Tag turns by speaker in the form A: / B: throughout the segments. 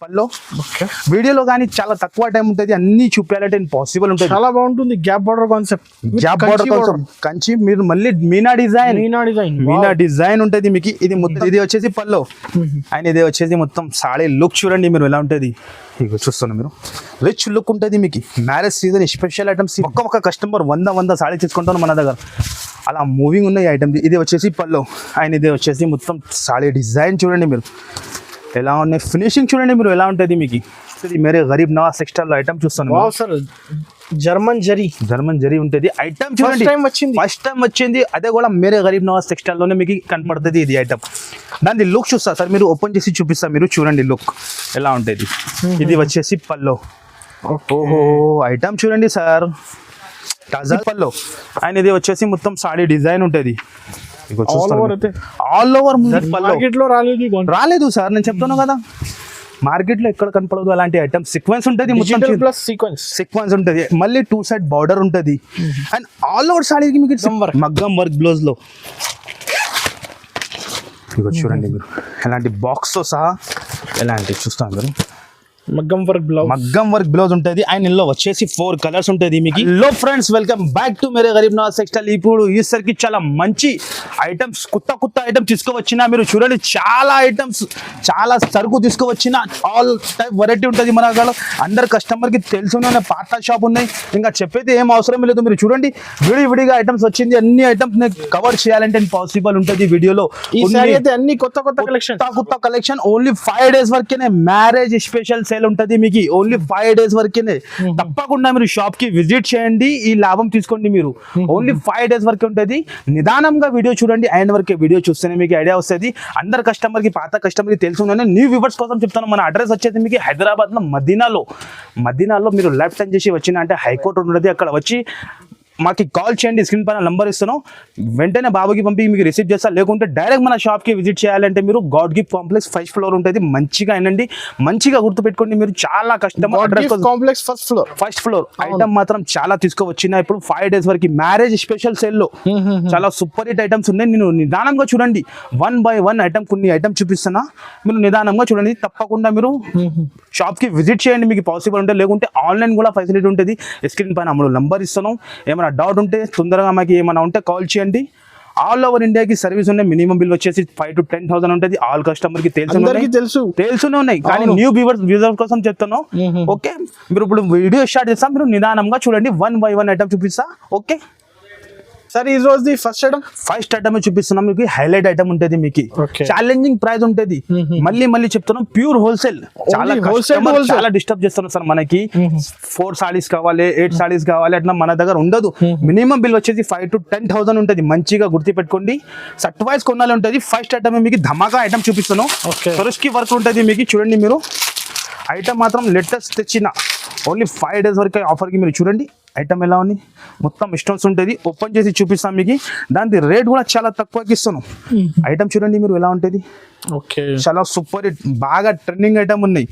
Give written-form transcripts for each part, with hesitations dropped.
A: పల్లో వీడియోలో కానీ చాలా తక్కువ టైం ఉంటుంది, అన్ని చూపించాలంటే పాసిబుల్ ఉంటుంది.
B: చాలా బాగుంటుంది. Gap border concept,
A: gap border concept Kanchi. మీరు మళ్ళీ మీనా డిజైన్ ఉంటుంది మీకు. ఇది వచ్చేసి పల్లో అండ్ ఇది వచ్చేసి మొత్తం సాడీ లుక్ చూడండి మీరు ఎలా ఉంటుంది. ఇక చూస్తున్నా మీరు రిచ్ లుక్ ఉంటుంది మీకు. మ్యారేజ్ సీజన్ స్పెషల్ ఐటమ్స్ ఒక్క కస్టమర్ 100 సాడీ తీసుకుంటాను మన దగ్గర. అలా మూవింగ్ ఉన్నాయి ఐటమ్. ఇది వచ్చేసి పల్లో అండ్ ఇది వచ్చేసి మొత్తం సాడీ డిజైన్ చూడండి మీరు ఎలా ఉన్నాయి. ఫినిషింగ్ చూడండి మీరు ఎలా ఉంటుంది మీకు. ఇది మేరే గరీబ్ నవాజ్ టెక్స్టైల్ ఐటమ్ చూస్తాను.
B: జర్మన్ జరీ ఉంటుంది ఐటమ్ చూడండి. ఫస్ట్ టైం వచ్చింది అదే కూడా మేరే గరీబ్ నవాజ్ టెక్స్టైల్ లోనే మీకు కనపడుతుంది ఇది ఐటమ్. దాని లుక్ చూస్తా సార్, మీరు ఓపెన్ చేసి చూపిస్తా, మీరు చూడండి లుక్ ఎలా ఉంటుంది. ఇది వచ్చేసి పల్లో. ఓహో ఐటమ్ చూడండి సార్, తాజా పల్లో. అండ్ ఇది వచ్చేసి మొత్తం సాడీ డిజైన్ ఉంటుంది. ఆల్ ఓవర్ రాలేదు సార్, నేను చెప్తాను కదా. మార్కెట్ లో ఎక్కడ కనపడదు అలాంటి ఐటమ్. సీక్వెన్స్ ఉంటుంది, సీక్వెన్స్ ఉంటుంది, మళ్ళీ 2 సైడ్ బార్డర్ ఉంటుంది. అండ్ ఆల్ ఓవర్ సాడీకి మీకు మగ్గం వర్క్ బ్లౌజ్ లో చూడండి మీరు ఎలాంటి బాక్స్ తో సహా ఎలాంటి చూస్తాను మీరు. మగ్గం వర్క్ బ్లౌజ్ ఉంటుంది. అండ్ ఇందులో వచ్చేసి 4 కలర్స్ ఉంటుంది మీకు. Hello friends, welcome back to Mere Garib Nawaz textile. ఇప్పుడు ఈసరికి చాలా మంచి ఐటమ్స్, కొత్త ఐటమ్ తీసుకువచ్చిన మీరు చూడండి. చాలా ఐటమ్స్, చాలా సరుకు తీసుకువచ్చిన. ఆల్ టైప్ వెరైటీ ఉంటుంది మన దగ్గర. అందరు కస్టమర్ కి తెలుసునే పాత షాప్ ఉన్నాయి, ఇంకా చెప్పేది ఏం అవసరం లేదు. మీరు చూడండి విడిగా ఐటమ్స్ వచ్చింది. అన్ని ఐటమ్స్ కవర్ చేయాలంటే పాసిబుల్ ఉంటుంది వీడియోలో. అన్ని కొత్త కలెక్షన్ ఓన్లీ 5 days వరకేనే. మ్యారేజ్ స్పెషల్ సేల్ ఉంటుంది మీకు ఓన్లీ 5 days వరకేనే. తప్పకుండా మీరు షాప్ కి విజిట్ చేయండి, ఈ లాభం తీసుకోండి మీరు. ఓన్లీ 5 days వరకే ఉంటుంది. నిదానంగా వీడియో చూడండి, అండ్ వరకే వీడియో చూస్తేనే మీకు ఐడియా వస్తుంది. అందరు కస్టమర్ కి పాత కస్టమర్ కి తెలుసు. న్యూ వ్యూవర్స్ కోసం చెప్తాను, మన అడ్రస్ వచ్చేది మీకు హైదరాబాద్ లో మదీనాలో మీరు లెఫ్ట్ టర్న్ చేసి వచ్చిన అంటే హైకోర్టు ఉంటుంది, అక్కడ వచ్చి మాకు కాల్ చేయండి. స్క్రీన్ పైన నంబర్ ఇస్తాను, వెంటనే బాబుకి పంపి మీకు రిసీవ్ చేస్తారు. లేకుంటే డైరెక్ట్ మన షాప్కి విజిట్ చేయాలంటే మీరు God gift complex 1st floor ఉంటుంది. మంచిగా అయినండి, మంచిగా గుర్తుపెట్టుకోండి మీరు. చాలా customer complex 1st floor item మాత్రం చాలా తీసుకువచ్చిన. ఇప్పుడు 5 days వరకు మ్యారేజ్ స్పెషల్ సేల్ లో చాలా సూపర్ హిట్ ఐటమ్స్ ఉన్నాయి. నేను నిదానంగా చూడండి, 1 by 1 ఐటమ్ కొన్ని ఐటమ్ చూపిస్తున్నా, మీరు నిదానంగా చూడండి. తప్పకుండా మీరు షాప్కి విజిట్ చేయండి, మీకు పాసిబుల్ ఉంటే. లేకుంటే ఆన్లైన్ కూడా ఫెసిలిటీ ఉంటుంది. స్క్రీన్ పైన అమ్ముడు నంబర్ ఇస్తాను. ఏమైనా డౌట్ ఉంటే తొందరగా మాకు ఏమైనా ఉంటే కాల్ చేయండి. ఆల్ ఓవర్ ఇండియాకి సర్వీస్ ఉన్నాయి. మినిమం బిల్ వచ్చేసి 5 to 10,000 ఉంటుంది. ఆల్ కస్టమర్ కి తెలుసునే ఉన్నాయి, కానీ న్యూ వ్యూవర్స్ కోసం చెప్తాను. ఓకే, మీరు ఇప్పుడు వీడియో స్టార్ట్ చేస్తాం, మీరు నిదానంగా చూడండి. 1 by 1 ఐటమ్ చూపిస్తా. ఓకే సార్, ఈ రోజు ఫస్ట్ ఐటమ్ చూపిస్తున్నాం మీకు. హైలైట్ ఐటమ్ ఉంటుంది మీకు, ఛాలెంజింగ్ ప్రైస్ ఉంటుంది. మళ్ళీ చెప్తున్నాం, ప్యూర్ హోల్సేల్. చాలా డిస్టర్బ్ చేస్తున్నాం సార్. మనకి 4 sarees కావాలి, 8 sarees కావాలి, అట్లా మన దగ్గర ఉండదు. మినిమం బిల్ వచ్చేసి 5 to 10,000 ఉంటుంది. మంచిగా గుర్తు పెట్టుకోండి, సెట్ వైజ్ కొనాలి ఉంటుంది. ఫస్ట్ ఐటమ్ మీకు ధమాకా ఐటమ్ చూపిస్తున్నాం. సరుస్కి వర్క్ ఉంటుంది మీకు. చూడండి మీరు ఐటమ్ మాత్రం లేటెస్ట్ తెచ్చిన. ఓన్లీ 5 days వరకు ఆఫర్కి మీరు చూడండి ఐటమ్ ఎలా ఉంది. మొత్తం స్టోన్స్ ఉంటుంది. ఓపెన్ చేసి చూపిస్తాం మీకు. దాని రేట్ కూడా చాలా తక్కువకి ఇస్తున్నాం. ఐటమ్ చూడండి మీరు ఎలా ఉంటుంది. చాలా సూపర్ హిట్, బాగా ట్రెండింగ్ ఐటమ్ ఉన్నాయి.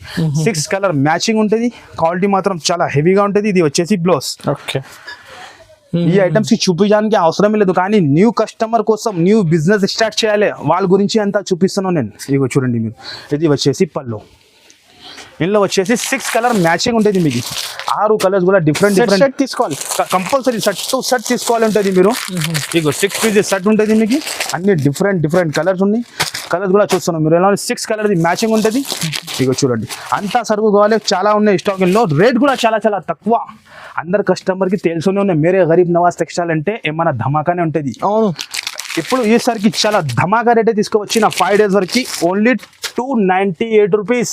B: 6 కలర్ మ్యాచింగ్ ఉంటుంది. క్వాలిటీ మాత్రం చాలా హెవీగా ఉంటుంది. ఇది వచ్చేసి బ్లౌజ్. ఈ ఐటమ్స్ కి చూపించడానికి అవసరం లేదు, కానీ న్యూ కస్టమర్ కోసం, న్యూ బిజినెస్ స్టార్ట్ చేయాలి, వాళ్ళ గురించి అంతా చూపిస్తున్నాను నేను. ఇగో చూడండి మీరు. ఇది వచ్చేసి పల్లో. ఇందులో వచ్చేసి 6 కలర్ మ్యాచింగ్ ఉంటుంది మీకు. 6 కలర్స్ కూడా డిఫరెంట్ తీసుకోవాలి. కంపల్సరీ సెట్ తీసుకోవాలి ఉంటుంది మీరు. ఇగో 6 pieces సెట్ ఉంటుంది మీకు. అన్ని డిఫరెంట్ కలర్స్ ఉన్నాయి. కలర్స్ కూడా చూస్తున్నాం మీరు ఎలా. 6 కలర్ మ్యాచింగ్ ఉంటుంది. ఇగో చూడండి, అంతా సరుకు కావాలి, చాలా ఉన్నాయి స్టాక్. లో రేట్ కూడా చాలా తక్కువ. అందరు కస్టమర్ కి తెలుసునే ఉన్నాయి. మేరే గరీబ్ నవాజ్ టెక్స్టైల్ అంటే ఏమన్నా ధమాకానే ఉంటుంది. ఇప్పుడు ఈసారికి చాలా ధమాకా రేటే తీసుకువచ్చిన. 5 days వరకు ఓన్లీ 298 రూపీస్.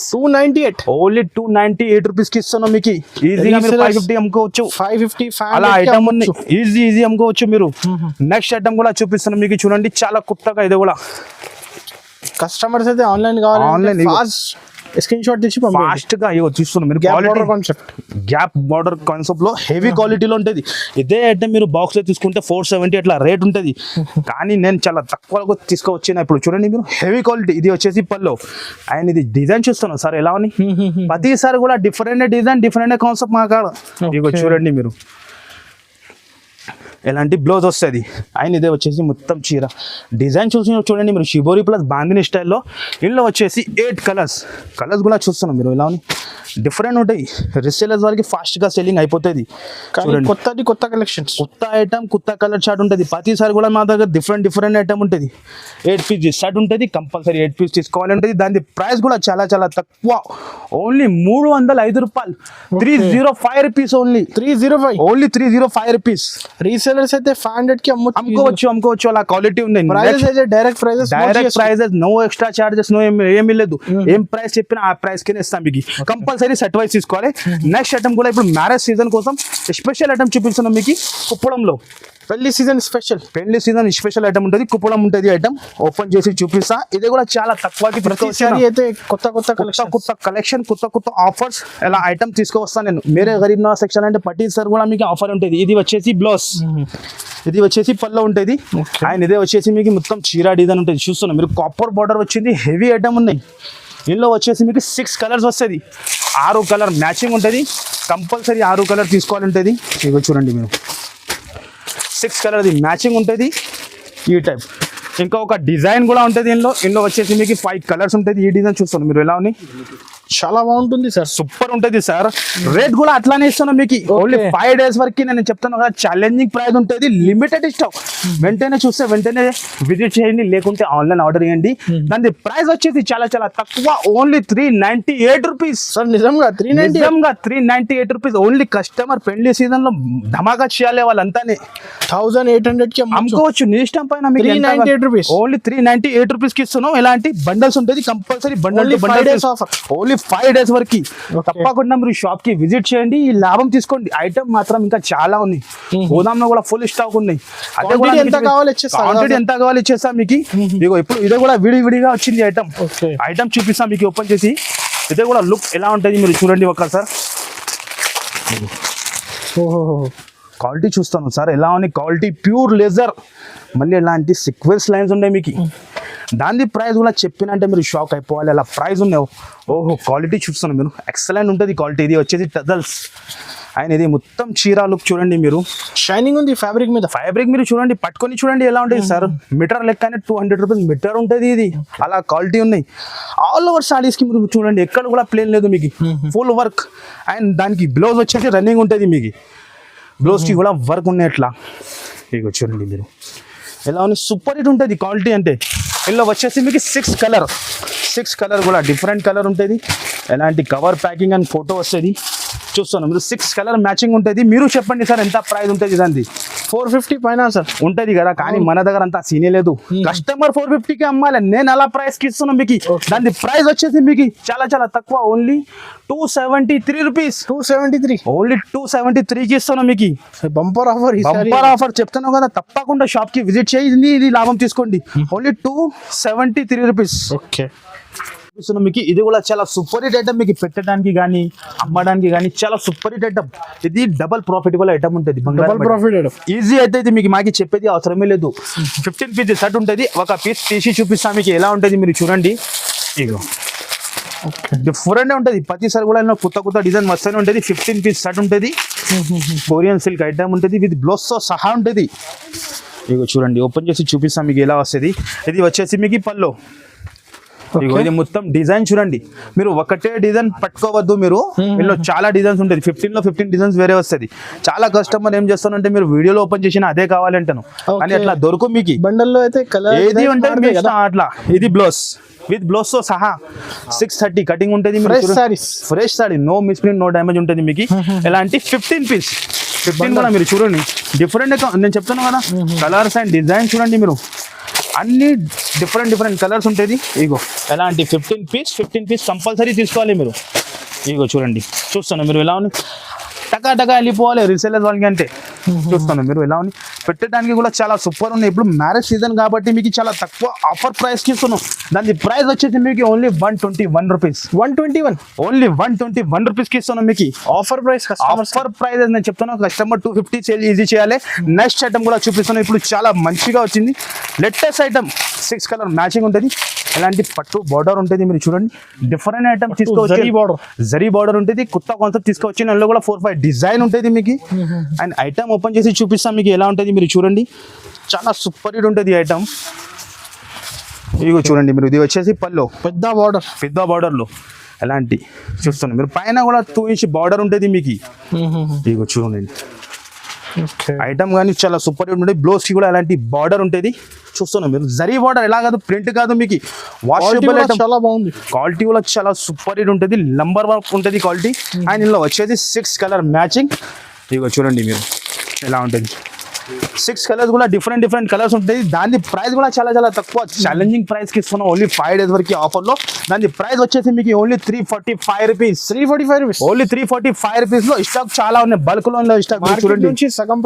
B: ఓన్లీ 298 రూపీస్ కి ఇస్తున్నాం మీకు. ఈజీగా మీరు 550 అమ్ముకోవచ్చు. 550 అలా ఐటమ్ ఉన్నాయి. ఈజీ అమ్ముకోవచ్చు మీరు. నెక్స్ట్ ఐటమ్ కూడా చూపిస్తున్నాం మీకు. చూడండి చాలా కొత్తగా. ఇది కూడా కస్టమర్స్ అయితే ఆన్లైన్ స్క్రీన్ షాట్ తెచ్చి ఫాస్ట్ గా చూస్తున్నాం మీరు. గ్యాప్ బార్డర్ కాన్సెప్ట్ లో హెవీ క్వాలిటీలో ఉంటుంది. ఇదే ఐటమ్ మీరు బాక్స్ లో తీసుకుంటే 470 అట్లా రేట్ ఉంటుంది, కానీ నేను చాలా తక్కువగా తీసుకువచ్చిన. ఇప్పుడు చూడండి మీరు హెవీ క్వాలిటీ. ఇది వచ్చేసి పల్లో. అండ్ ఇది డిజైన్ చూస్తున్నాం సార్ ఎలా అని. ప్రతిసారి కూడా డిఫరెంట్ డిజైన్, డిఫరెంట్ కాన్సెప్ట్ మా కాడ. ఇగో చూడండి మీరు
A: ఎలాంటి బ్లౌజ్ వస్తుంది. అండ్ ఇదే వచ్చేసి మొత్తం చీర డిజైన్ చూడండి మీరు, షిబోరి ప్లస్ బాందిని స్టైల్లో. ఇందులో వచ్చేసి 8 కలర్స్ కూడా చూస్తున్నాం మీరు. ఇలా డిఫరెంట్ ఉంటాయి. రిసేలర్స్ వాళ్ళకి ఫాస్ట్గా సెల్లింగ్ అయిపోతుంది.
B: కొత్త కలెక్షన్స్,
A: కొత్త ఐటమ్, కొత్త కలర్ షర్ట్ ఉంటుంది. ప్రతిసారి కూడా మా దగ్గర డిఫరెంట్ ఐటమ్ ఉంటుంది. 8 పీస్ షర్ట్ ఉంటుంది, కంపల్సరీ 8 పీస్ తీసుకోవాలి ఉంటుంది. దాని ప్రైస్ కూడా చాలా తక్కువ, ఓన్లీ 305 రూపాయలు, 305 రూపీస్ ఓన్లీ. 305 రూపీస్.
B: రీసెలర్స్ అయితే 500 కి
A: అమ్ముకోవచ్చు. అలా క్వాలిటీ ఉంది.
B: Direct
A: prices, no extra charges, no ఏమీ లేదు. ఏం ప్రైస్ చెప్పినా ఆ ప్రైస్ కింద ఇస్తాం మీకు. కంపల్సరీ సెట్ వైస్ తీసుకోవాలి. నెక్స్ట్ ఐటమ్ కూడా ఇప్పుడు మ్యారేజ్ సీజన్ కోసం స్పెషల్ ఐటమ్ చూపిస్తున్నాం మీకు. కుప్పడంలో
B: పెళ్లి సీజన్
A: స్పెషల్ ఐటమ్ ఉంటుంది. కుప్పడం ఉంటుంది. ఐటమ్ ఓపెన్ చేసి చూపిస్తా. ఇది కూడా చాలా తక్కువకి
B: అయితే కొత్త
A: కలెక్షన్, కొత్త ఆఫర్స్ ఇలా ఐటమ్ తీసుకువస్తాను నేను. మేరే గరీబ్ నవాజ్ సెక్షన్ అంటే పట్టి సార్ కూడా మీకు ఆఫర్ ఉంటుంది. ఇది వచ్చేసి బ్లౌజ్, ఇది వచ్చేసి పళ్ళు ఉంటుంది. అండ్ ఇదే వచ్చేసి మీకు మొత్తం చీరా డిజైన్ ఉంటుంది. చూస్తున్నాం మీరు, కాపర్ బార్డర్ వచ్చింది. హెవీ ఐటమ్ ఉన్నాయి. ఇందులో వచ్చేసి మీకు 6 కలర్స్ వస్తుంది. 6 కలర్ మ్యాచింగ్ ఉంటుంది. కంపల్సరీ 6 కలర్ తీసుకోవాలి ఉంటుంది. ఇగో చూడండి మీరు, 6 కలర్ది మ్యాచింగ్ ఉంటుంది. ఈ టైప్ ఇంకా ఒక డిజైన్ కూడా ఉంటుంది. ఇందులో వచ్చేసి మీకు 5 కలర్స్ ఉంటుంది. ఈ డిజైన్ చూస్తాను మీరు ఎలా ఉన్నాయి.
B: చాలా బాగుంటుంది సార్,
A: సూపర్ ఉంటుంది సార్. రేట్ కూడా అట్లానే ఇస్తాను మీకు. ఓన్లీ 5 డేస్ వరకు నేను చెప్తాను కదా. ఛాలెంజింగ్ ప్రైస్ ఉంటుంది, లిమిటెడ్ స్టాక్. వెంటనే చూస్తే వెంటనే విజిట్ చేయండి, లేకుంటే ఆన్లైన్ ఆర్డర్ చేయండి. దాని ప్రైస్ వచ్చేసి చాలా తక్కువ, ఓన్లీ 398 రూపీస్.
B: సార్ నిజంగా
A: 398 రూపీస్. ఓన్లీ కస్టమర్ పెళ్లి సీజన్ లో ధమాకా చేయాలి వాళ్ళంతానే.
B: 1800 కి
A: అమ్ముకోవచ్చు నీ ఇష్టం పైన. మీకు
B: 398 రూపీస్,
A: ఓన్లీ 398 రూపీస్ కి ఇస్తున్నాం. ఎలాంటి బండల్స్ ఉంటుంది, compulsory bundle
B: offer.
A: Only 5 days వరకు. తప్పకుండా మీరు షాప్ కి విజిట్ చేయండి, ఈ లాభం తీసుకోండి. ఐటమ్ మాత్రం ఇంకా చాలా ఉన్నాయి. గోదాంలో కూడా ఫుల్ స్టాక్ ఉన్నాయి.
B: క్వాంటిటీ ఎంత
A: కావాలి ఇచ్చేస్తా మీకు. ఇదిగో ఇప్పుడు ఇదే కూడా విడిగా వచ్చింది ఐటమ్. ఐటమ్ చూపిస్తాం మీకు ఓపెన్ చేసి. ఇదే కూడా లుక్ ఎలా ఉంటుంది మీరు చూడండి ఒకసారి. క్వాలిటీ చూస్తాను సార్ ఎలా ఉంది. క్వాలిటీ ప్యూర్ లెజర్, మళ్ళీ ఎలాంటి సీక్వెన్స్ లైన్స్ ఉన్నాయి మీకు. దాని ప్రైస్ కూడా చెప్పినంటే మీరు షాక్ అయిపోవాలి, అలా ప్రైస్ ఉన్నాయి. క్వాలిటీ చూస్తాను మీరు, ఎక్సలెంట్ ఉంటుంది క్వాలిటీ. ఇది వచ్చేసి టజల్స్. అండ్ ఇది మొత్తం చీర లుక్ చూడండి మీరు,
B: షైనింగ్ ఉంది ఫ్యాబ్రిక్ మీద.
A: ఫ్యాబ్రిక్ మీరు చూడండి, పట్టుకొని చూడండి ఎలా ఉంటుంది సార్. మీటర్ లెక్కనే 200 రూపీస్ మీటర్ ఉంటుంది. ఇది అలా క్వాలిటీ ఉన్నాయి. ఆల్ ఓవర్ సారీస్ కి మీరు చూడండి, ఎక్కడ కూడా ప్లేన్ లేదు మీకు, ఫుల్ వర్క్. అండ్ దానికి బ్లౌజ్ వచ్చేసి రన్నింగ్ ఉంటుంది మీకు. బ్లౌజ్కి కూడా వర్క్ ఉన్నాయి ఎట్లా. ఇక చూడండి మీరు ఎలా ఉంది, సూపర్ హిట్ ఉంటుంది క్వాలిటీ అంటే. ఇందులో వచ్చేసి మీకు 6 కలర్ కూడా డిఫరెంట్ కలర్ ఉంటుంది. ఎలాంటి కవర్ ప్యాకింగ్ అండ్ ఫోటో వస్తుంది. చూస్తాను మీరు, 6 కలర్ మ్యాచింగ్ ఉంటుంది. మీరు చెప్పండి సార్ ఎంత ప్రైస్ ఉంటుంది దాన్ని.
B: 450 పైన సార్ ఉంటుంది
A: కదా, కానీ మన దగ్గర అంతా సీనే లేదు. కస్టమర్ 450కి అమ్మాలి, నేను అలా ప్రైస్ కి ఇస్తున్నాను మీకు. దాని ప్రైస్ వచ్చేసి మీకు చాలా తక్కువ, ఓన్లీ 273 రూపీస్.
B: 273,
A: ఓన్లీ 273కి ఇస్తున్నాను మీకు.
B: బంపర్
A: ఆఫర్ చెప్తాను కదా. తప్పకుండా షాప్ కి విజిట్ చేయండి, ఇది లాభం తీసుకోండి. Only 273 rupees.
B: ఓకే,
A: మీకు ఇది కూడా చాలా సూపర్ హిట్ ఐటమ్. మీకు పెట్టడానికి కానీ అమ్మడానికి కానీ చాలా సూపర్ హిట్ ఐటమ్. ఇది డబల్ ప్రాఫిటబుల్ ఐటమ్ ఉంటుంది. ఈజీ అయితే ఇది మీకు మాకి చెప్పేది అవసరమే లేదు. 15 పీస్ సెట్ ఉంటుంది. ఒక పీస్ తీసి చూపిస్తాను మీకు ఎలా ఉంటుంది మీరు చూడండి. ఇగో డిఫరెంట్ ఉంటుంది. ప్రతిసారి కూడా కొత్త డిజైన్ వస్తూనే ఉంటుంది. 15 పీస్ సెట్ ఉంటుంది. కొరియన్ సిల్క్ ఐటమ్ ఉంటుంది, విత్ బ్లౌజ్ తో సహా ఉంటుంది. ఇగో చూడండి, ఓపెన్ చేసి చూపిస్తాం మీకు ఎలా వస్తుంది. ఇది వచ్చేసి మీకు పల్లో. ఇది మొత్తం డిజైన్ చూడండి మీరు, ఒకటే డిజైన్ పట్టుకోవద్దు మీరు. ఇందులో చాలా డిజైన్స్ ఉంటుంది. 15 డిజైన్స్ వేరే వస్తుంది. చాలా కస్టమర్ ఏం చేస్తానంటే మీరు వీడియోలో ఓపెన్ చేసిన అదే కావాలంటాను, కానీ అట్లా దొరకు మీకు.
B: బండల్లో అయితే
A: ఏది ఉంటుంది అట్లా. ఇది బ్లౌజ్ విత్ బ్లౌజ్ తో సహా 630 కటింగ్ ఉంటుంది. Fresh sari, no misprint, no damage ఉంటుంది మీకు. ఎలాంటి 15 పీస్. 15 కూడా మీరు చూడండి డిఫరెంట్. నేను చెప్తాను కదా, కలర్స్ అండ్ డిజైన్ చూడండి మీరు, అన్ని డిఫరెంట్ కలర్స్ ఉంటుంది. ఇగో ఎలాంటి 15 పీస్ కంపల్సరీ తీసుకోవాలి మీరు. ఇగో చూడండి, చూస్తాను మీరు ఎలా ఉంది. టకా వెళ్ళిపోవాలి రీసేలర్ వాళ్ళకి అంటే. చూస్తాను మీరు ఎలా ఉంది. పెట్టడానికి కూడా చాలా సూపర్ ఉన్నాయి. ఇప్పుడు మ్యారేజ్ సీజన్ కాబట్టి మీకు చాలా తక్కువ ఆఫర్ ప్రైస్ కి ఇస్తున్నాం. దాని ప్రైస్ వచ్చేసి మీకు ఓన్లీ 121 రూపీస్.
B: 121
A: ఓన్లీ 121 రూపీస్ కి ఇస్తున్నాం మీకు.
B: ఆఫర్ ప్రైస్
A: ఆఫర్ ప్రైస్ నేను చెప్తాను, కస్టమర్ 250 సేల్ ఈజీ చేయాలి. నెక్స్ట్ ఐటమ్ కూడా చూపిస్తున్నాను. ఇప్పుడు చాలా మంచిగా వచ్చింది లేటెస్ట్ ఐటమ్, 6 కలర్ మ్యాచింగ్ ఉంటుంది. ఎలాంటి పట్టు బార్డర్ ఉంటుంది, మీరు చూడండి డిఫరెంట్ ఐటమ్ తీసుకోవచ్చు. జరీ బార్డర్ ఉంటుంది, కొత్త కాన్సెప్ట్ తీసుకోవచ్చు. అందులో కూడా 4-5 డిజైన్ ఉంటుంది మీకు. అండ్ ఐటమ్ ఓపెన్ చేసి చూపిస్తాం మీకు ఎలా ఉంటుంది, మీరు చూడండి. చాలా సూపర్ హిట్ ఉంటుంది ఈ ఐటమ్. ఇదిగో చూడండి మీరు, ఇది వచ్చేసి పల్లో పెద్ద బార్డర్లో ఎలాంటి చూస్తున్నాం మీరు. పైన కూడా 2 ఇంచ్ బార్డర్ ఉంటుంది మీకు. ఇదిగో చూడండి ఐటమ్ కానీ చాలా సూపర్ హిట్ ఉంటుంది. బ్లౌజ్ కి కూడా ఎలాంటి బార్డర్ ఉంటుంది చూస్తున్నాం మీరు. జరీ బార్డర్ ఎలా కాదు, ప్రింట్ కాదు మీకు. వాషబుల్ ఐటమ్,
B: చాలా బాగుంది.
A: క్వాలిటీ కూడా చాలా సూపర్ హిట్ ఉంటుంది. నంబర్ 1 ఉంటుంది క్వాలిటీ. అండ్ ఇందులో వచ్చేసి 6 కలర్ మ్యాచింగ్. ఇదిగో చూడండి మీరు ఎలా ఉంటుంది. 6 కలర్స్ కూడా డిఫరెంట్ కలర్స్ ఉంటాయి. దాని ప్రైస్ కూడా చాలా తక్కువ, ఛాలెంజింగ్ ప్రైస్ కి ఇస్తున్నాం. ఓన్లీ 5 days వరకు ఆఫర్ లో. దాని ప్రైస్ వచ్చేసి మీకు ఓన్లీ 345 రూపీస్. ఓన్లీ 345 రూపీస్ లో స్టాక్ చాలా ఉన్నాయి. బల్క్ లో స్టాక్ చూడండి.
B: సగం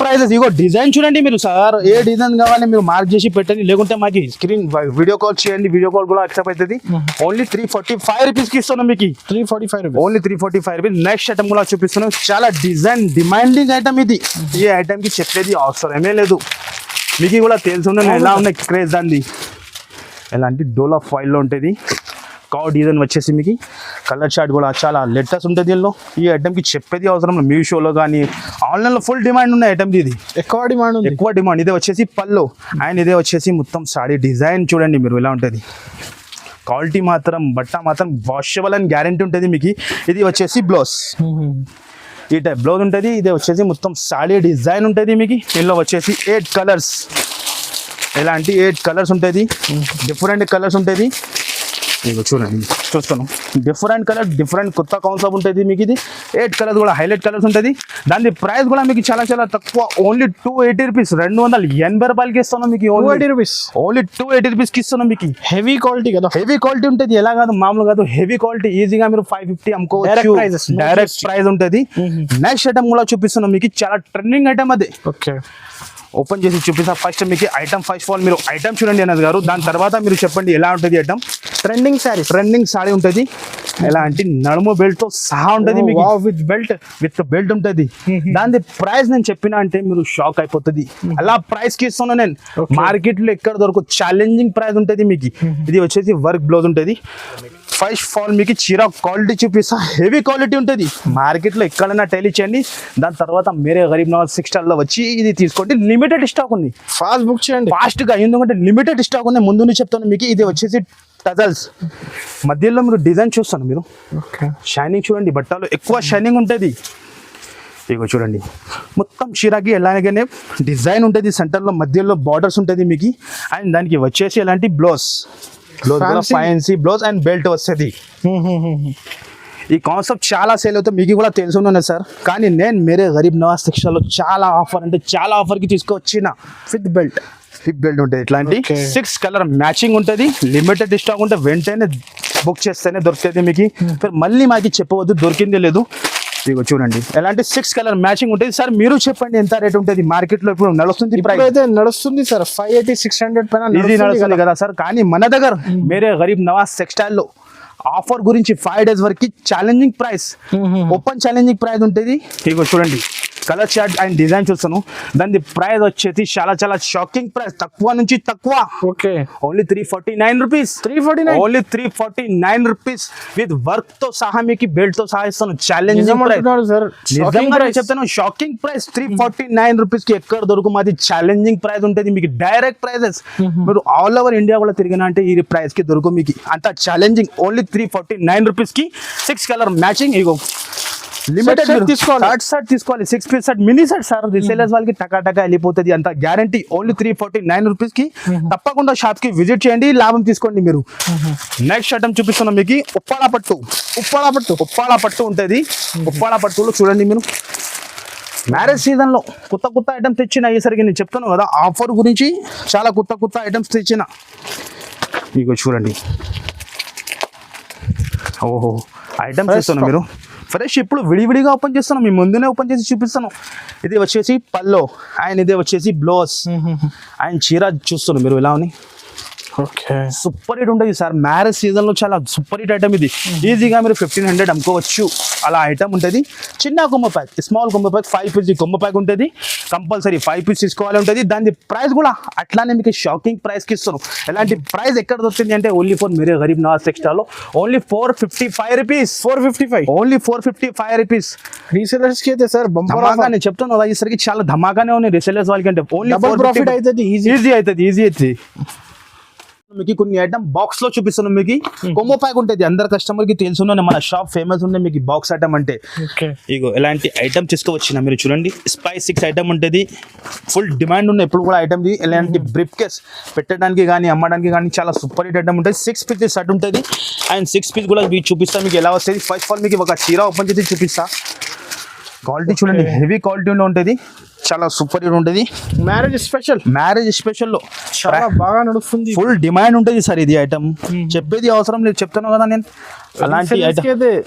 A: ప్రైజెస్. ఇగో డిజైన్ చూడండి మీరు. సార్ ఏ డిజైన్ కావాలి మీరు మార్క్ చేసి పెట్టండి, లేకుంటే మాకు స్క్రీన్ వీడియో కాల్ చేయండి. వీడియో కాల్ కూడా యాక్సెప్ట్ అవుతుంది. ఓన్లీ 345 రూపీస్ కి ఇస్తున్నాం మీకు.
B: 345 rupees.
A: Only 345 rupees. Next item కూడా చూపిస్తున్నాం. చాలా డిజైన్ డిమాండింగ్ ఐటమ్ ఇది. ఈ ఐటమ్ కి చెప్పేది అవసరమే లేదు, మీకు కూడా తెలుసు ఎలా ఉన్నాయి క్రేజ్ దాన్ని. ఎలాంటి డోలా ఫాయిల్ లో ఉంటుంది. కావ్ డిజైన్ వచ్చేసి మీకు కలర్ చార్ట్ కూడా చాలా లెటర్స్ ఉంటుంది దీనిలో. ఈ ఐటమ్కి చెప్పేది అవసరం. మీషోలో కానీ ఆన్లైన్లో ఫుల్ డిమాండ్ ఉన్న ఐటమ్ ఇది. ఎక్కువ డిమాండ్. ఇదే వచ్చేసి పల్లో అండ్ ఇదే వచ్చేసి మొత్తం సాడీ డిజైన్ చూడండి మీరు ఎలా ఉంటుంది. క్వాలిటీ మాత్రం, బట్ట మాత్రం వాషబుల్ అని గ్యారంటీ ఉంటుంది మీకు. ఇది వచ్చేసి బ్లౌజ్, ఈ టైప్ బ్లౌజ్ ఉంటుంది. ఇదే వచ్చేసి మొత్తం సాడీ డిజైన్ ఉంటుంది మీకు. దీనిలో వచ్చేసి 8 కలర్స్, ఎలాంటి 8 కలర్స్ ఉంటుంది. డిఫరెంట్ కలర్స్ ఉంటుంది. ఇదిగో చూడండి చూస్తాను. డిఫరెంట్ కలర్, డిఫరెంట్ కొత్త కాన్సెప్ట్ ఉంటుంది మీకు. ఇది 8 కలర్స్ కూడా హైలైట్ కలర్స్ ఉంటుంది. దాని ప్రైస్ కూడా మీకు చాలా తక్కువ. Only 280 rupees. 280 రూపాయలకి ఇస్తున్నాం మీకు. ఓన్లీ 280 రూపీస్కి ఇస్తున్నాం మీకు.
B: హెవీ క్వాలిటీ కదా,
A: హెవీ క్వాలిటీ ఉంటుంది. ఎలా కాదు, మామూలు కాదు, హెవీ క్వాలిటీ. ఈజీగా మీరు 550 అమ్ముకోవచ్చు. డైరెక్ట్ ప్రైస్ ఉంటుంది. నెక్స్ట్ ఐటమ్ కూడా చూపిస్తున్నాం మీకు. చాలా ట్రెండింగ్ ఐటమ్ అది.
B: ఓకే,
A: ఓపెన్ చేసి చూపిస్తా. ఫస్ట్ మీకు ఐటమ్, ఫస్ట్ ఆఫ్ ఆల్ మీరు ఐటమ్ చూడండి అన్నది గారు. దాని తర్వాత మీరు చెప్పండి ఎలా ఉంటుంది ఐటమ్. ట్రెండింగ్ సారీ ఉంటుంది. ఎలా అంటే నడుము బెల్ట్ తో సహా ఉంటుంది మీకు. విత్ బెల్ట్ ఉంటుంది. దాని ప్రైస్ నేను చెప్పిన అంటే మీరు షాక్ అయిపోతుంది. అలా ప్రైస్ కి ఇస్తున్నా నేను. మార్కెట్ లో ఎక్కడ దొరకదు, ఛాలెంజింగ్ ప్రైస్ ఉంటుంది మీకు. ఇది వచ్చేసి వర్క్ బ్లౌజ్ ఉంటుంది. ఫస్ట్ ఆఫ్ ఆల్ మీకు చీర క్వాలిటీ చూపిస్తా. హెవీ క్వాలిటీ ఉంటుంది. మార్కెట్లో ఎక్కడైనా టైల్ ఇచ్చేయండి. దాని తర్వాత మీరే గరీబ్ నవాజ్ 6 స్టార్ లో వచ్చి ఇది తీసుకోండి. లిమిటెడ్ స్టాక్ ఉంది,
B: ఫాస్ట్ బుక్ చేయండి
A: ఫాస్ట్ గా. ఎందుకంటే లిమిటెడ్ స్టాక్ ఉంది. ముందు నుంచి చెప్తాను మీకు. ఇది వచ్చేసి టజల్స్ మధ్యలో మీరు డిజైన్ చూస్తాను మీరు. షైనింగ్ చూడండి, బట్టలు ఎక్కువ షైనింగ్ ఉంటుంది. ఇగో చూడండి మొత్తం చీరకి ఎలాగనే డిజైన్ ఉంటుంది. సెంటర్లో మధ్యలో బార్డర్స్ ఉంటుంది మీకు. అండ్ దానికి వచ్చేసి ఎలాంటి blouse fancy blouse and belt వస్తుంది. ఈ కాన్సెప్ట్ చాలా సేల్ అవుతుంది, మీకు కూడా తెలుసున్నాను సార్. కానీ నేను మీరే గరీబ్ నవాజ్ సెక్షన్లో చాలా ఆఫర్ అంటే చాలా ఆఫర్కి తీసుకొచ్చిన. విత్ బెల్ట్ ఉంటుంది. ఇట్లాంటి 6 కలర్ మ్యాచింగ్ ఉంటుంది. లిమిటెడ్ స్టాక్ ఉంటే వెంటనే బుక్ చేస్తేనే దొరుకుతుంది మీకు. మళ్ళీ మాకు చెప్పవద్దు దొరికిందే లేదు. ఇదిగో చూడండి ఎలాంటి 6 కలర్ మ్యాచింగ్ ఉంటుంది. సార్ మీరు చెప్పండి ఎంత రేట్ ఉంటుంది మార్కెట్ లో ఇప్పుడు నడుస్తుంది?
B: నడుస్తుంది సార్ 580-600 పైన
A: ఇది నడుస్తుంది కదా సార్. కానీ మన దగ్గర మీరే గరీబ్ నవాజ్ టెక్స్టైల్ లో ఆఫర్ గురించి 5 days వరకు challenging price, open challenging price ఉంటుంది. ఇదిగో చూడండి కలర్ చార్ట్ అండ్ డిజైన్ చూస్తాను. దాని ప్రైస్ వచ్చేసి చాలా షాకింగ్ ప్రైస్. తక్కువ నుంచి తక్కువ. Okay, only 349 rupees. Only 349 rupees with work తో సహా మీకు బెల్ట్ తో సహా ఇస్తాను. ఛాలెంజింగ్ ప్రైస్ చెప్తాను. షాకింగ్ ప్రైస్ 349 రూపీస్ కి ఎక్కడ దొరుకు. మాది ఛాలెంజింగ్ ప్రైస్ ఉంటుంది మీకు. డైరెక్ట్ ప్రైజెస్ మీరు ఆల్ ఓవర్ ఇండియా కూడా తిరిగినా అంటే ఈ ప్రైస్ కి దొరుకు మీకు. అంత ఛాలెంజింగ్. ఓన్లీ 349 రూపీస్ కి 6 కలర్ మ్యాచింగ్. ఇగో లిమిటెడ్ తీసుకోవాలి. 6 piece set, mini set sir. Resellers వాళ్ళకి టకా వెళ్ళిపోతుంది అంత గ్యారంటీ. ఓన్లీ 349 రూపీస్ కి తప్పకుండా షాప్ కి విజిట్ చేయండి, లాభం తీసుకోండి మీరు. నెక్స్ట్ ఐటమ్ చూపిస్తున్నాం మీకు. ఉప్పాడ పట్టు ఉంటుంది. ఉప్పాడ పట్టులో చూడండి మీరు. మ్యారేజ్ సీజన్ లో కొత్త ఐటమ్స్ తెచ్చిన. ఈసరికి నేను చెప్తాను కదా ఆఫర్ గురించి. చాలా కొత్త ఐటమ్స్ తెచ్చిన. ఇగో చూడండి. ఓహో ఐటమ్స్ ఇస్తున్నా మీరు. ఫ్రెష్ ఇప్పుడు విడివిడిగా ఓపెన్ చేస్తాను, మీ ముందునే ఓపెన్ చేసి చూపిస్తాను. ఇది వచ్చేసి పల్లో అండ్ ఇది వచ్చేసి బ్లౌజ్ అండ్ చీర చూస్తున్నాను మీరు ఎలా ఉంది.
B: ఓకే,
A: సూపర్ హిట్ ఉంటుంది సార్. మ్యారేజ్ సీజన్లో చాలా సూపర్ హిట్ ఐటమ్ ఇది. ఈజీగా మీరు 1500 అమ్ముకోవచ్చు అలా ఐటమ్ ఉంటుంది. చిన్న కొమ్మ ప్యాక్, స్మాల్ కొమ్మ ప్యాక్ 5 పీస్ కొమ్మ ప్యాక్ ఉంటుంది. కంపల్సరీ 5 పీస్ తీసుకోవాలి ఉంటుంది. దాని ప్రైస్ కూడా అట్లానే మీకు షాకింగ్ ప్రైస్కి ఇస్తాను. ఎలాంటి ప్రైస్ ఎక్కడ దొరుకుతుంది అంటే ఓన్లీ ఫర్ మీరే గరీబ్ నవాజ్ టెక్స్టైల్లో ఓన్లీ 455 రూపీస్.
B: 455
A: only 455 rupees.
B: రీసెలర్స్కి అయితే సార్
A: ధమాకా నేను చెప్తాను కదా, ఈసరికి చాలా ధమాకానే ఉన్నాయి రీసెలర్స్ వాళ్ళకి. అంటే ఓన్లీ
B: ప్రాఫిట్ అవుతుంది,
A: ఈజీ అవుతుంది, ఈజీ అవుతుంది. మీకు కొన్ని ఐటమ్ బాక్స్ లో చూపిస్తాను. మీకు కొమ్మో ప్యాక్ ఉంటుంది, అందరు కస్టమర్ కి తెలుసు, మన షాప్ ఫేమస్ ఉంది మీకు బాక్స్ ఐటమ్ అంటే. ఇగో ఎలాంటి ఐటమ్ తీసుకోవచ్చిన మీరు చూడండి. స్పైస్ 6 ఐటమ్ ఉంటుంది, ఫుల్ డిమాండ్ ఉన్న ఎప్పుడు కూడా ఐటమ్. ఎలాంటి బ్రిఫ్ కేస్ పెట్టడానికి కానీ అమ్మడానికి కానీ చాలా సూపర్ హిట్ ఐటమ్ ఉంటుంది. 6 పీస్ షర్ట్ ఉంటుంది అండ్ 6 పీస్ కూడా మీకు చూపిస్తా మీకు ఎలా వస్తుంది. ఫస్ట్ ఆఫ్ ఆల్ మీకు ఒక చీర ఓపెన్ చేసి చూపిస్తా. క్వాలిటీ చూడండి, హెవీ క్వాలిటీలో ఉంటుంది, చాలా సూపర్ హిట్ ఉంటుంది. మ్యారేజ్ స్పెషల్లో
B: చాలా బాగా నడుస్తుంది,
A: ఫుల్ డిమాండ్ ఉంటుంది సార్. ఇది ఐటమ్ చెప్పేది అవసరం లేదు, చెప్తాను కదా నేను. అలాంటి ఐటమ్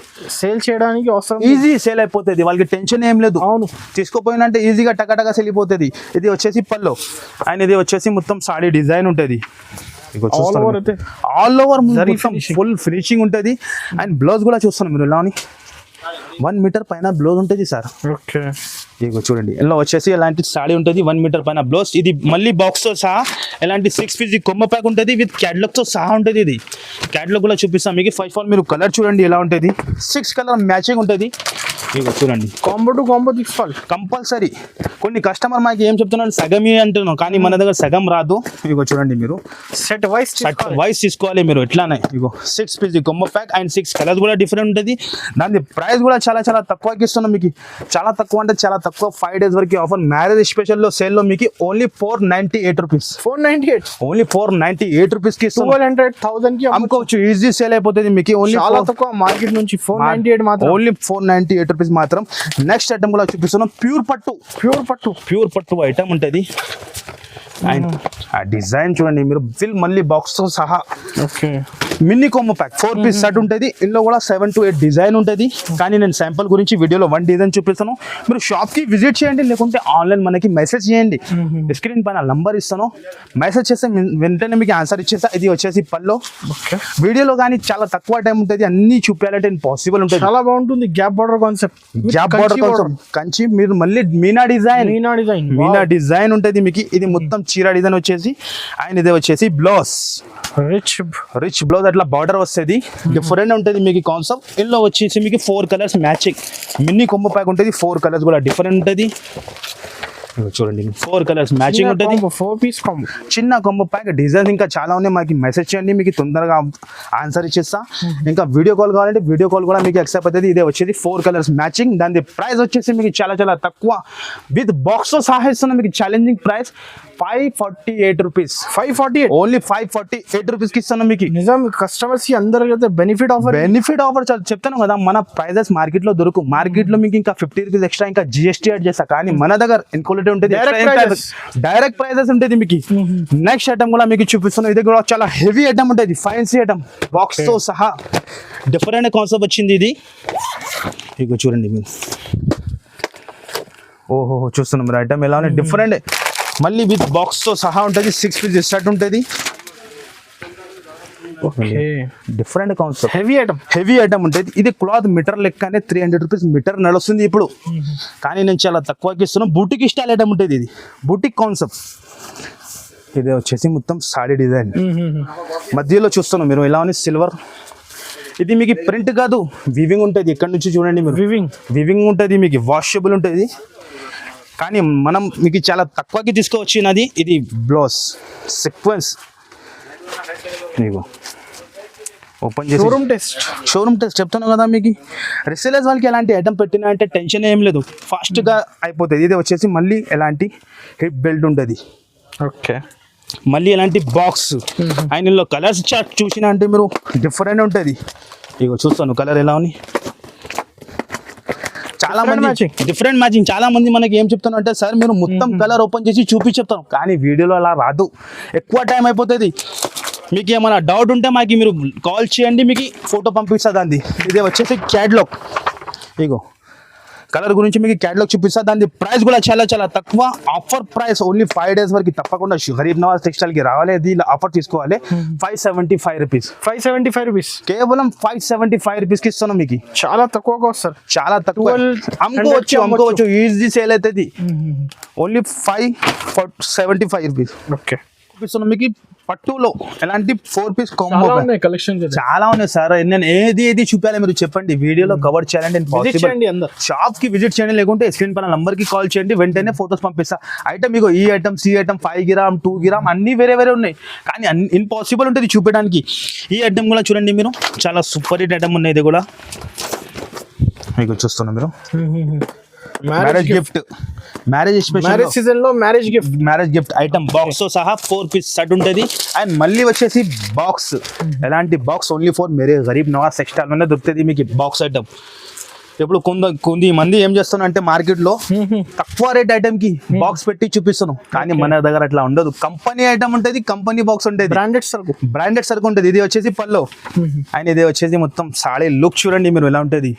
B: సేల్ చేయడానికి అవసరం,
A: ఈజీ సేల్ అయిపోతుంది, వాళ్ళకి టెన్షన్ ఏం లేదు.
B: అవును,
A: తీసుకోపోయినంటే ఈజీగా టకాటగా సేల్ అయిపోతుంది. ఇది వచ్చేసి పల్లో అండ్ ఇది వచ్చేసి మొత్తం సాడీ డిజైన్ ఉంటుంది. ఆల్ ఓవర్ ఫుల్ ఫినిషింగ్ ఉంటుంది. అండ్ బ్లౌజ్ కూడా చూస్తాను మీరు ఎలా అని. 1 మీటర్ పైన బ్లౌజ్ ఉంటుంది సార్.
B: ఓకే,
A: ఇగో చూడండి, ఇలా వచ్చేసి ఎలాంటి సాడీ ఉంటుంది, 1 మీటర్ పైన బ్లౌజ్. ఇది మళ్ళీ బాక్స్ తో సహా ఎలాంటి 6 పీస్ కొమ్మ ప్యాక్ ఉంటుంది, విత్ క్యాటలాగ్ తో సహా ఉంటుంది. ఇది క్యాటలాగ్ కూడా చూపిస్తాం మీకు. ఫస్ట్ ఆఫ్ ఆల్ మీరు కలర్ చూడండి ఎలా ఉంటుంది, 6 కలర్ మ్యాచింగ్ ఉంటుంది. ఇగో చూడండి,
B: కాంబో టు కాంబో తీసుకోవాలి
A: కంపల్సరీ. కొన్ని కస్టమర్ మాకు ఏం చెప్తున్నారు, సగమే అంటున్నాం, కానీ మన దగ్గర సగం రాదు. ఇగో చూడండి, మీరు
B: సెట్ వైస్
A: తీసుకోవాలి మీరు ఎట్లానే. ఇగో 6 పీస్ కొమ్మ ప్యాక్ అండ్ 6 కలర్స్ కూడా డిఫరెంట్ ఉంటుంది. దాని ప్రైస్ కూడా చాలా చాలా తక్కువకి ఇస్తున్నాం మీకు. చాలా తక్కువ అంటే చాలా తక్కువ, 5 days వరకు ఆఫర్. మ్యారేజ్ స్పెషల్లో సేల్లో మీకు ఓన్లీ 498 రూపీస్.
B: 498
A: ఓన్లీ 498 రూపీస్కి
B: 1200 కి
A: అమ్ముకోవచ్చు, ఈజీ సేల్ అయిపోతుంది మీకు. ఓన్లీ
B: చాలా తక్కువ మార్కెట్ నుంచి 498 మాత్రం,
A: ఓన్లీ 498 రూపీస్ మాత్రం. నెక్స్ట్ ఐటమ్ కూడా చూపిస్తున్నాం, ప్యూర్ పట్టు ఐటమ్ ఉంటుంది. అండ్ ఆ డిజైన్ చూడండి మీరు, ఫిల్ మళ్ళీ బాక్స్ తో సహా.
B: ఓకే,
A: మినీ కొమ్మ ప్యాక్ 4 పీస్ షర్ట్ ఉంటుంది. ఇందులో కూడా 7 to 8 డిజైన్ ఉంటుంది. కానీ నేను శాంపుల్ గురించి వీడియోలో 1 డిజైన్ చూపిస్తాను. మీరు షాప్ కి విజిట్ చేయండి, లేకుంటే ఆన్లైన్ మనకి మెసేజ్ చేయండి. స్క్రీన్ పైన నంబర్ ఇస్తాను, మెసేజ్ చేస్తే వెంటనే మీకు ఆన్సర్ ఇచ్చేస్తా. ఇది వచ్చేసి పల్లో. వీడియోలో కానీ చాలా తక్కువ టైం ఉంటుంది, అన్ని చూపించాలంటే పాసిబుల్ ఉంటుంది.
B: చాలా బాగుంటుంది. Gap border concept,
A: Kanchi. మీరు మళ్ళీ మీనా డిజైన్ ఉంటుంది మీకు. ఇది మొత్తం చీర డిజైన్ వచ్చేసి అండ్ ఇది వచ్చేసి బ్లౌజ్, రిచ్ బ్లౌజ్, అట్లా బార్డర్ వస్తుంది. డిఫరెంట్ ఉంటుంది మీకు కాన్సెప్ట్. ఇందులో వచ్చేసి మీకు 4 కలర్స్ మ్యాచింగ్. మినీ కొమ్మ ప్యాక్ ఉంటుంది, 4 కలర్స్ కూడా డిఫరెంట్ ఉంటుంది. చూడండి, 4 కలర్స్ మ్యాచింగ్ ఉంటుంది.
B: 4 పీస్ కాంబో,
A: చిన్న కొమ్మ ప్యాక్. డిజైన్స్ ఇంకా చాలా ఉన్నాయి, మాకు మెసేజ్ చేయండి, మీకు తొందరగా ఆన్సర్ ఇచ్చేస్తా. ఇంకా వీడియో కాల్ కావాలంటే వీడియో కాల్ కూడా మీకు యాక్సెప్ట్ అవుతుంది. ఇదే వచ్చేసి 4 కలర్స్ మ్యాచింగ్. దాని ప్రైస్ వచ్చేసి మీకు చాలా చాలా తక్కువ, విత్ బాక్స్ తో సహా ఇస్తున్నా మీకు. Challenging price 548 rupees. 548, ఓన్లీ 548 రూపీస్కి ఇస్తాను మీకు.
B: నిజం, కస్టమర్స్ కి అందరికీ బెనిఫిట్ ఆఫర్
A: చెప్తాను కదా. మన ప్రైజెస్ మార్కెట్ లో దొరుకు. మార్కెట్ లో మీకు ఇంకా 50 రూపీస్ ఎక్స్ట్రా ఇంకా GST యాడ్ చేస్తా. కానీ మన దగ్గర ఇన్క్లూడెడ్ ఉంటుంది, డైరెక్ట్ ప్రైజెస్ ఉంటుంది మీకు. నెక్స్ట్ ఐటమ్ కూడా మీకు చూపిస్తున్నాను. ఇది కూడా చాలా హెవీ ఐటమ్ ఉంటుంది, ఫ్యాన్సీ ఐటమ్, బాక్స్ తో సహా. డిఫరెంట్ కాన్సెప్ట్ వచ్చింది ఇది. ఇక చూడండి మీరు, ఓహో చూస్తున్నాం మీరు ఐటమ్ ఎలా ఉన్నాయి, డిఫరెంట్. మళ్ళీ విత్ బాక్స్ తో సహా ఉంటుంది. 6 పీస్ షర్ట్ ఉంటుంది. డిఫరెంట్ కాన్సెప్ట్, హెవీ ఐటమ్ ఉంటుంది. ఇది క్లాత్ మీటర్ లెక్కనే 300 రూపీస్ మీటర్ నడుస్తుంది ఇప్పుడు. కానీ నేను చాలా తక్కువకి ఇస్తున్నాను. బూటిక్ స్టైల్ ఐటమ్ ఉంటుంది, ఇది బూటిక్ కాన్సెప్ట్. ఇది వచ్చేసి మొత్తం సాడీ డిజైన్. మధ్యలో చూస్తున్నాం మీరు ఎలా ఉంది, సిల్వర్. ఇది మీకు ప్రింట్ కాదు, వీవింగ్ ఉంటుంది. ఇక్కడ నుంచి చూడండి మీరు, వీవింగ్ ఉంటుంది మీకు, వాషబుల్ ఉంటుంది. కానీ మనం మీకు చాలా తక్కువకి తీసుకువచ్చినది. ఇది బ్లౌజ్ సీక్వెన్స్. మీకు ఓపెన్ చేసి షోరూమ్ టెస్ట్ చెప్తాను కదా మీకు. రిసేలర్స్ వాళ్ళకి ఎలాంటి ఐటమ్ పెట్టినా అంటే టెన్షన్ ఏం లేదు, ఫాస్ట్గా అయిపోతుంది. ఇది వచ్చేసి మళ్ళీ ఎలాంటి హిప్ బెల్ట్ ఉంటుంది.
B: ఓకే,
A: మళ్ళీ ఎలాంటి బాక్స్. అండ్ ఇందులో కలర్స్ చార్ట్ చూసినా అంటే మీరు డిఫరెంట్ ఉంటుంది. ఇగో చూస్తాను కలర్ ఎలా ఉంది, చాలా మంది డిఫరెంట్ మ్యాచింగ్. చాలా మంది మనకి ఏం చెప్తాను అంటే, సార్ మీరు మొత్తం కలర్ ఓపెన్ చేసి చెప్తాను, కానీ వీడియోలో అలా రాదు, ఎక్కువ టైం అయిపోతుంది. మీకు ఏమైనా డౌట్ ఉంటే మాకు మీరు కాల్ చేయండి, మీకు ఫోటో పంపిస్తుంది అంది. ఇది వచ్చేసి క్యాటలాగ్. ఇగో కలర్ గురించి మీకు క్యాటలాగ్ చూపిస్తా, దాని ప్రైస్ కూడా చాలా చాలా తక్కువ, ఆఫర్ ప్రైస్ ఓన్లీ 5 days వరకు తప్పకుండా గరీబ్ నవాజ్ టెక్స్టైల్ కి రావాలి, దీనిలో ఆఫర్ తీసుకోవాలి. 575 రూపీస్,
C: 575 రూపీస్,
A: కేవలం 575 రూపీస్ కి ఇస్తున్నాం మీకు.
C: చాలా తక్కువగా వస్తారు,
A: చాలా తక్కువ, అమ్ముకోవచ్చు ఈజీ సేల్ అవుతుంది. ఓన్లీ 575 రూపీస్
C: ఓకే
A: చూపిస్తున్నాం మీకు. పట్టులో ఎలాంటి 4 piece కాంబో
C: కలెక్షన్
A: చాలా ఉన్నాయి సార్. నేను ఏది చూపాలి మీరు చెప్పండి, వీడియోలో కవర్ చేయాలంటే షాప్ కి విజిట్ చేయండి, లేకుంటే స్క్రీన్ పైన నంబర్ కి కాల్ చేయండి, వెంటనే ఫొటోస్ పంపిస్తా. ఐటమ్ ఇగో ఈ item, C item, 5 gram 2 gram అన్ని వేరే వేరే ఉన్నాయి, కానీ ఇంపాసిబుల్ ఉంటుంది చూపించడానికి. ఈ ఐటమ్ కూడా చూడండి మీరు, చాలా సూపర్ హిట్ ఐటమ్ ఉన్నాయి. ఇది కూడా మీకు చూస్తున్నా మీరు, మ్యారేజ్ గిఫ్ట్, మ్యారేజ్
C: సీజన్ లో
A: మ్యారేజ్ గిఫ్ట్ ఐటమ్ బాక్స్ తో సహా 4 piece సెట్ ఉంటుంది. అండ్ మళ్ళీ వచ్చేసి బాక్స్, ఎలాంటి box only for Mere Garib Nawaz textile లోనే దొరుకుతుంది మీకు బాక్స్ ఐటమ్. ఇప్పుడు కొంత మంది ఏం చేస్తున్నారు అంటే మార్కెట్ లో తక్కువ రేట్ ఐటమ్ కి బాక్స్ పెట్టి చూపిస్తున్నాం, కానీ మన దగ్గర అట్లా ఉండదు. కంపెనీ ఐటమ్ ఉంటుంది, కంపెనీ బాక్స్ ఉంటుంది, బ్రాండెడ్ సరుకు ఉంటుంది. ఇది వచ్చేసి పల్లో అండ్ ఇది వచ్చేసి మొత్తం సాడీ లుక్ చూడండి మీరు ఎలా ఉంటుంది.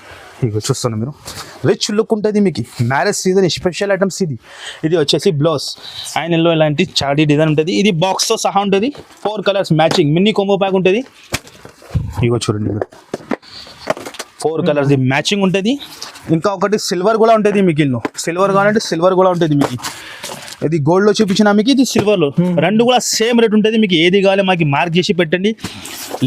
A: ఇక చూస్తున్నా మీరు, రిచ్ లుక్ ఉంటుంది మీకు. మ్యారేజ్ సీజన్ స్పెషల్ ఐటమ్స్ ఇది వచ్చేసి బ్లౌజ్ అండ్ ఇందులో ఇలాంటి చాడీ డిజైన్ ఉంటుంది. ఇది బాక్స్ తో సహా ఉంటుంది, 4 colors matching mini combo pack ఉంటుంది. ఇగో చూడండి మీరు, 4 colors మ్యాచింగ్ ఉంటుంది. ఇంకా ఒకటి సిల్వర్ కూడా ఉంటుంది మీకు. ఇల్లు సిల్వర్ కావాలంటే సిల్వర్ కూడా ఉంటుంది మీకు. ఇది గోల్డ్ లో చూపించిన మీకు, ఇది సిల్వర్ లో, రెండు కూడా సేమ్ రేట్ ఉంటుంది మీకు. ఏది కావాలి మాకు మార్క్ చేసి పెట్టండి,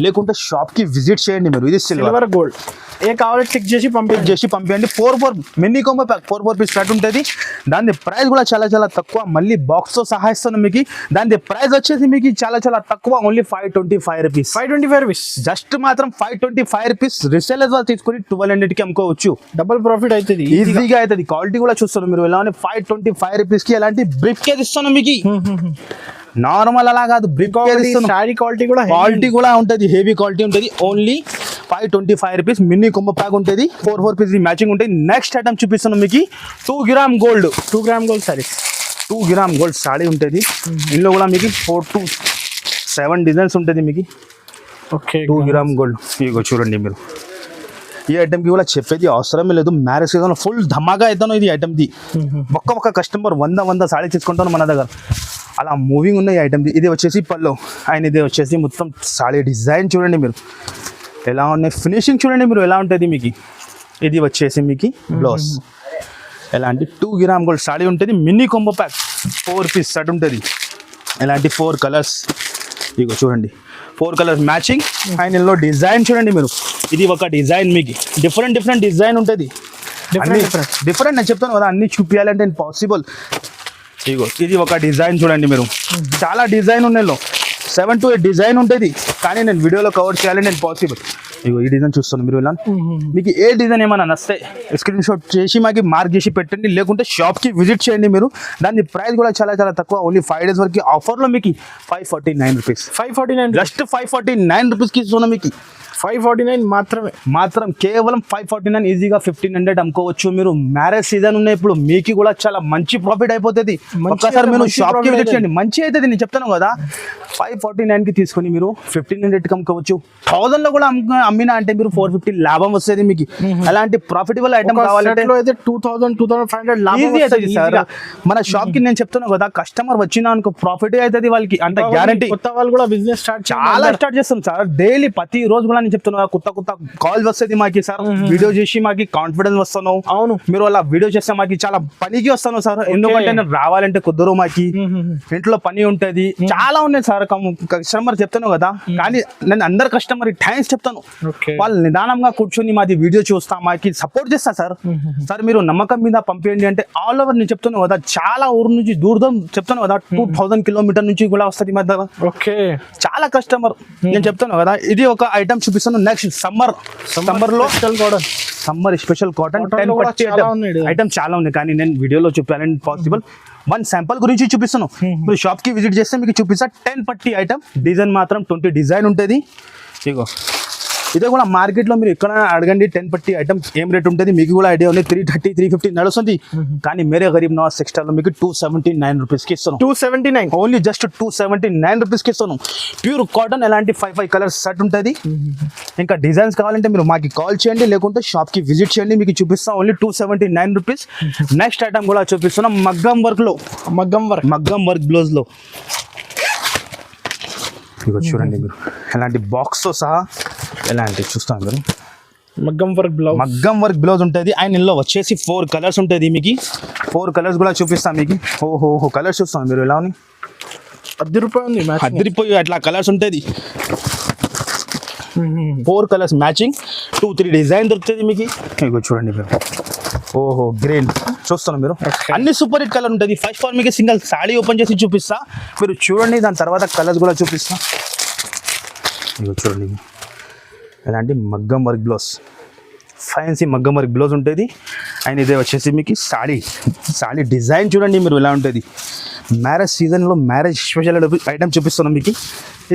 A: లేకుంటే షాప్ కి విజిట్ చేయండి మీరు. ఇది సిల్వర్
C: గోల్డ్ ఏ కావాలి చెక్ చేసి
A: పంపించండి. 4 mini combo pack 4 piece set ఉంటుంది. దాని ప్రైస్ కూడా చాలా చాలా తక్కువ, మళ్ళీ బాక్స్ తో సహా ఇస్తాను మీకు. దాని ప్రైస్ వచ్చేసి మీకు చాలా చాలా తక్కువ, ఓన్లీ 525 రూపీస్.
C: 525 రూపీస్
A: జస్ట్ మాత్రం 525 రూపీస్. రిసేలర్స్ వాళ్ళు తీసుకొని 1200 కి అమ్ముకోవచ్చు.
C: డబుల్ ప్రాఫిట్ అవుతుంది,
A: ఈజీగా అవుతుంది. క్వాలిటీ కూడా చూస్తారు మీరు ఎలా. 525 రూపీస్ కి ఎలాంటి బ్రిక్ కేజ్ ఇస్తాను మీకు. నార్మల్ అలా కాదు, బ్రిక్ క్వాలిటీ కూడా ఉంటుంది, హెవీ క్వాలిటీ ఉంటుంది. Only 525 rupees. Mini combo pack ఉంటుంది, 4 piece మ్యాచింగ్ ఉంటుంది. నెక్స్ట్ ఐటమ్ చూపిస్తున్నాం మీకు, 2 gram gold sorry, 2 gram gold saree ఉంటుంది. ఇందులో కూడా మీకు 4 to 7 డిజైన్స్ ఉంటుంది మీకు.
C: Okay
A: 2 gram gold. ఇగో చూడండి మీరు, ఈ ఐటమ్కి కూడా చెప్పేది అవసరమే లేదు. మ్యారేజ్ సీజన్ ఫుల్ ధమాగా అవుతాను ఇది ఐటమ్ది. ఒక్క కస్టమర్ 100 సాడీ తీసుకుంటాను మన దగ్గర, అలా మూవింగ్ ఉన్నాయి ఐటమ్ది. ఇది వచ్చేసి పల్లో అండ్ ఇది వచ్చేసి మొత్తం సాడీ డిజైన్ చూడండి మీరు ఎలా ఉన్నాయి, ఫినిషింగ్ చూడండి మీరు ఎలా ఉంటుంది మీకు. ఇది వచ్చేసి మీకు బ్లౌజ్, ఎలాంటి 2 గ్రామ్ గోల్డ్ సాడీ ఉంటుంది. Mini combo pack 4 piece set ఉంటుంది. ఎలాంటి 4 colors, ఇగో చూడండి 4 colors మ్యాచింగ్. అండ్ ఇందులో డిజైన్ చూడండి మీరు, ఇది ఒక డిజైన్ మీకు డిఫరెంట్ డిజైన్ ఉంటుంది. డిఫరెంట్ నేను చెప్తాను కదా, అన్ని చూపించాలంటే పాసిబుల్. ఇగో ఇది ఒక డిజైన్ చూడండి మీరు, చాలా డిజైన్ ఉన్నాయి, 7 to 8 డిజైన్ ఉంటుంది, కానీ నేను వీడియోలో కవర్ చేయాలంటే నేను పాసిబుల్. ఇగో ఈ డిజైన్ చూస్తాను మీరు ఇలా. మీకు ఏ డిజైన్ ఏమైనా నస్తే స్క్రీన్ షాట్ చేసి మాకు మార్క్ చేసి పెట్టండి, లేకుంటే షాప్కి విజిట్ చేయండి మీరు. దాని ప్రైస్ కూడా చాలా చాలా తక్కువ, ఓన్లీ 5 days వరకు ఆఫర్లో మీకు 549 రూపీస్.
C: 549
A: జస్ట్ 549 రూపీస్కి ఇస్తున్నాం మీకు.
C: 549
A: మాత్రం కేవలం 549. ఈజీగా 1500 అమ్ముకోవచ్చు మీరు. మ్యారేజ్ సీజన్ ఉన్నాయి ఇప్పుడు, మీకు కూడా చాలా మంచి ప్రాఫిట్ అయిపోతుంది. ఒక్కసారి మీరు షాప్ కి విజిట్ చేయండి, మంచి అవుతుంది. నేను చెప్తాను కదా, 549 కి తీసుకొని మీరు 1500 కి అమ్ముకోవచ్చు. 1000 లో కూడా అమ్మినా అంటే మీరు 450 లాభం వస్తుంది మీకు. అలాంటి ప్రాఫిటబుల్ ఐటమ్ కావాలంటే
C: 2000-2500 లాభం
A: అవుతుంది సార్. మన షాప్ కి నేను చెప్తాను కదా, కస్టమర్ వచ్చినా అనుకో ప్రాఫిట్ అవుతుంది వాళ్ళకి, అంత గ్యారంటీ.
C: కొత్త వాళ్ళు కూడా బిజినెస్
A: స్టార్ట్ చేస్తాం సార్. డైలీ ప్రతి రోజు కూడా నేను చెప్తున్నా, కొత్త కాల్స్ వస్తుంది మాకి సార్. వీడియో చేసి మాకి కాన్ఫిడెన్స్ వస్తాను.
C: అవును,
A: మీరు అలా వీడియో చేస్తే మాకి చాలా పనికి వస్తాను సార్. ఎందుకంటే నేను రావాలంటే కుదరు, మాకి ఇంట్లో పని ఉంటది, చాలా ఉన్నాయి సార్. కస్టమర్ చెప్తాను కదా, కానీ నేను అందరు కస్టమర్ థ్యాంక్స్ చెప్తాను. వాళ్ళు నిదానంగా కూర్చొని మాది వీడియో చూస్తా, మాకి సపోర్ట్ చేస్తా సార్. సార్ మీరు నమ్మకం మీద పంపించండి అంటే ఆల్ ఓవర్ నేను చెప్తాను కదా, చాలా ఊరు నుంచి దూరం చెప్తాను కదా, 2000 kilometers నుంచి కూడా వస్తుంది మా దగ్గర.
C: ఓకే,
A: చాలా కస్టమర్ నేను చెప్తాను కదా. ఇది ఒక ఐటమ్ చూపిస్తాను. నెక్స్ట్ సమ్మర్ లో సమ్మర్ స్పెషల్ కాటన్ 10 పట్టి ఐటమ్ చాలా ఉంది, కానీ నేను వీడియోలో చూపాలని పాసిబుల్. 1 శాంపుల్ గురించి చూపిస్తాను. మీరు షాప్ కి విజిట్ చేస్తే మీకు చూపిస్తా. 10 పట్టి ఐటమ్, డిజైన్ మాత్రం 20 డిజైన్ ఉంటుంది. ఇగో ఇదే కూడా మార్కెట్లో మీరు ఎక్కడ అడగండి 10 పట్టి ఐటమ్ ఏం రేట్ ఉంటుంది మీకు కూడా ఐడియా ఉంది. 330 350 నడుస్తుంది. కానీ మేరే గరీబ్ నవాజ్ టెక్స్టైల్లో మీకు 279 రూపీస్కి ఇస్తాను.
C: 279
A: ఓన్లీ జస్ట్ 279 రూపీస్కి ఇస్తాను. ప్యూర్ కాటన్ ఎలాంటి 5 కలర్స్ సెట్ ఉంటుంది. ఇంకా డిజైన్స్ కావాలంటే మీరు మాకు కాల్ చేయండి, లేకుంటే షాప్కి విజిట్ చేయండి, మీకు చూపిస్తాం. Only 279 rupees. నెక్స్ట్ ఐటమ్ కూడా చూపిస్తున్నాం మగ్గం వర్క్ బ్లౌజ్లో. ఇగో చూడండి మీరు ఎలాంటి బాక్స్తో సహా ఎలాంటి చూస్తాం మీరు.
C: మగ్గం వర్క్
A: బ్లౌజ్ ఉంటుంది. అండ్ ఇందులో వచ్చేసి 4 కలర్స్ ఉంటుంది. మీకు 4 కలర్స్ కూడా చూపిస్తాం మీకు. ఓహో కలర్స్ చూస్తాం మీరు ఎలా ఉన్నాయి. అద్దరిపోయి అట్లా కలర్స్ ఉంటుంది. 4 కలర్స్ మ్యాచింగ్ 2-3 డిజైన్ దొరుకుతుంది మీకు. ఇగో చూడండి మీరు. ఓహో గ్రీన్ చూస్తున్నాం మీరు. అన్ని సూపర్ హిట్ కలర్ ఉంటుంది. ఫస్ట్ ఆఫ్ ఆల్ మీకు సింగిల్ సాడీ ఓపెన్ చేసి చూపిస్తా, మీరు చూడండి. దాని తర్వాత కలర్స్ కూడా చూపిస్తా. ఇగో చూడండి ఎలాంటి మగ్గం వర్క్ బ్లౌజ్, ఫ్యాన్సీ మగ్గం వర్క్ బ్లౌజ్ ఉంటుంది. అండ్ ఇదే వచ్చేసి మీకు సాడీ డిజైన్ చూడండి మీరు ఎలా ఉంటుంది. మ్యారేజ్ సీజన్లో మ్యారేజ్ స్పెషల్ ఐటమ్ చూపిస్తున్నాం మీకు.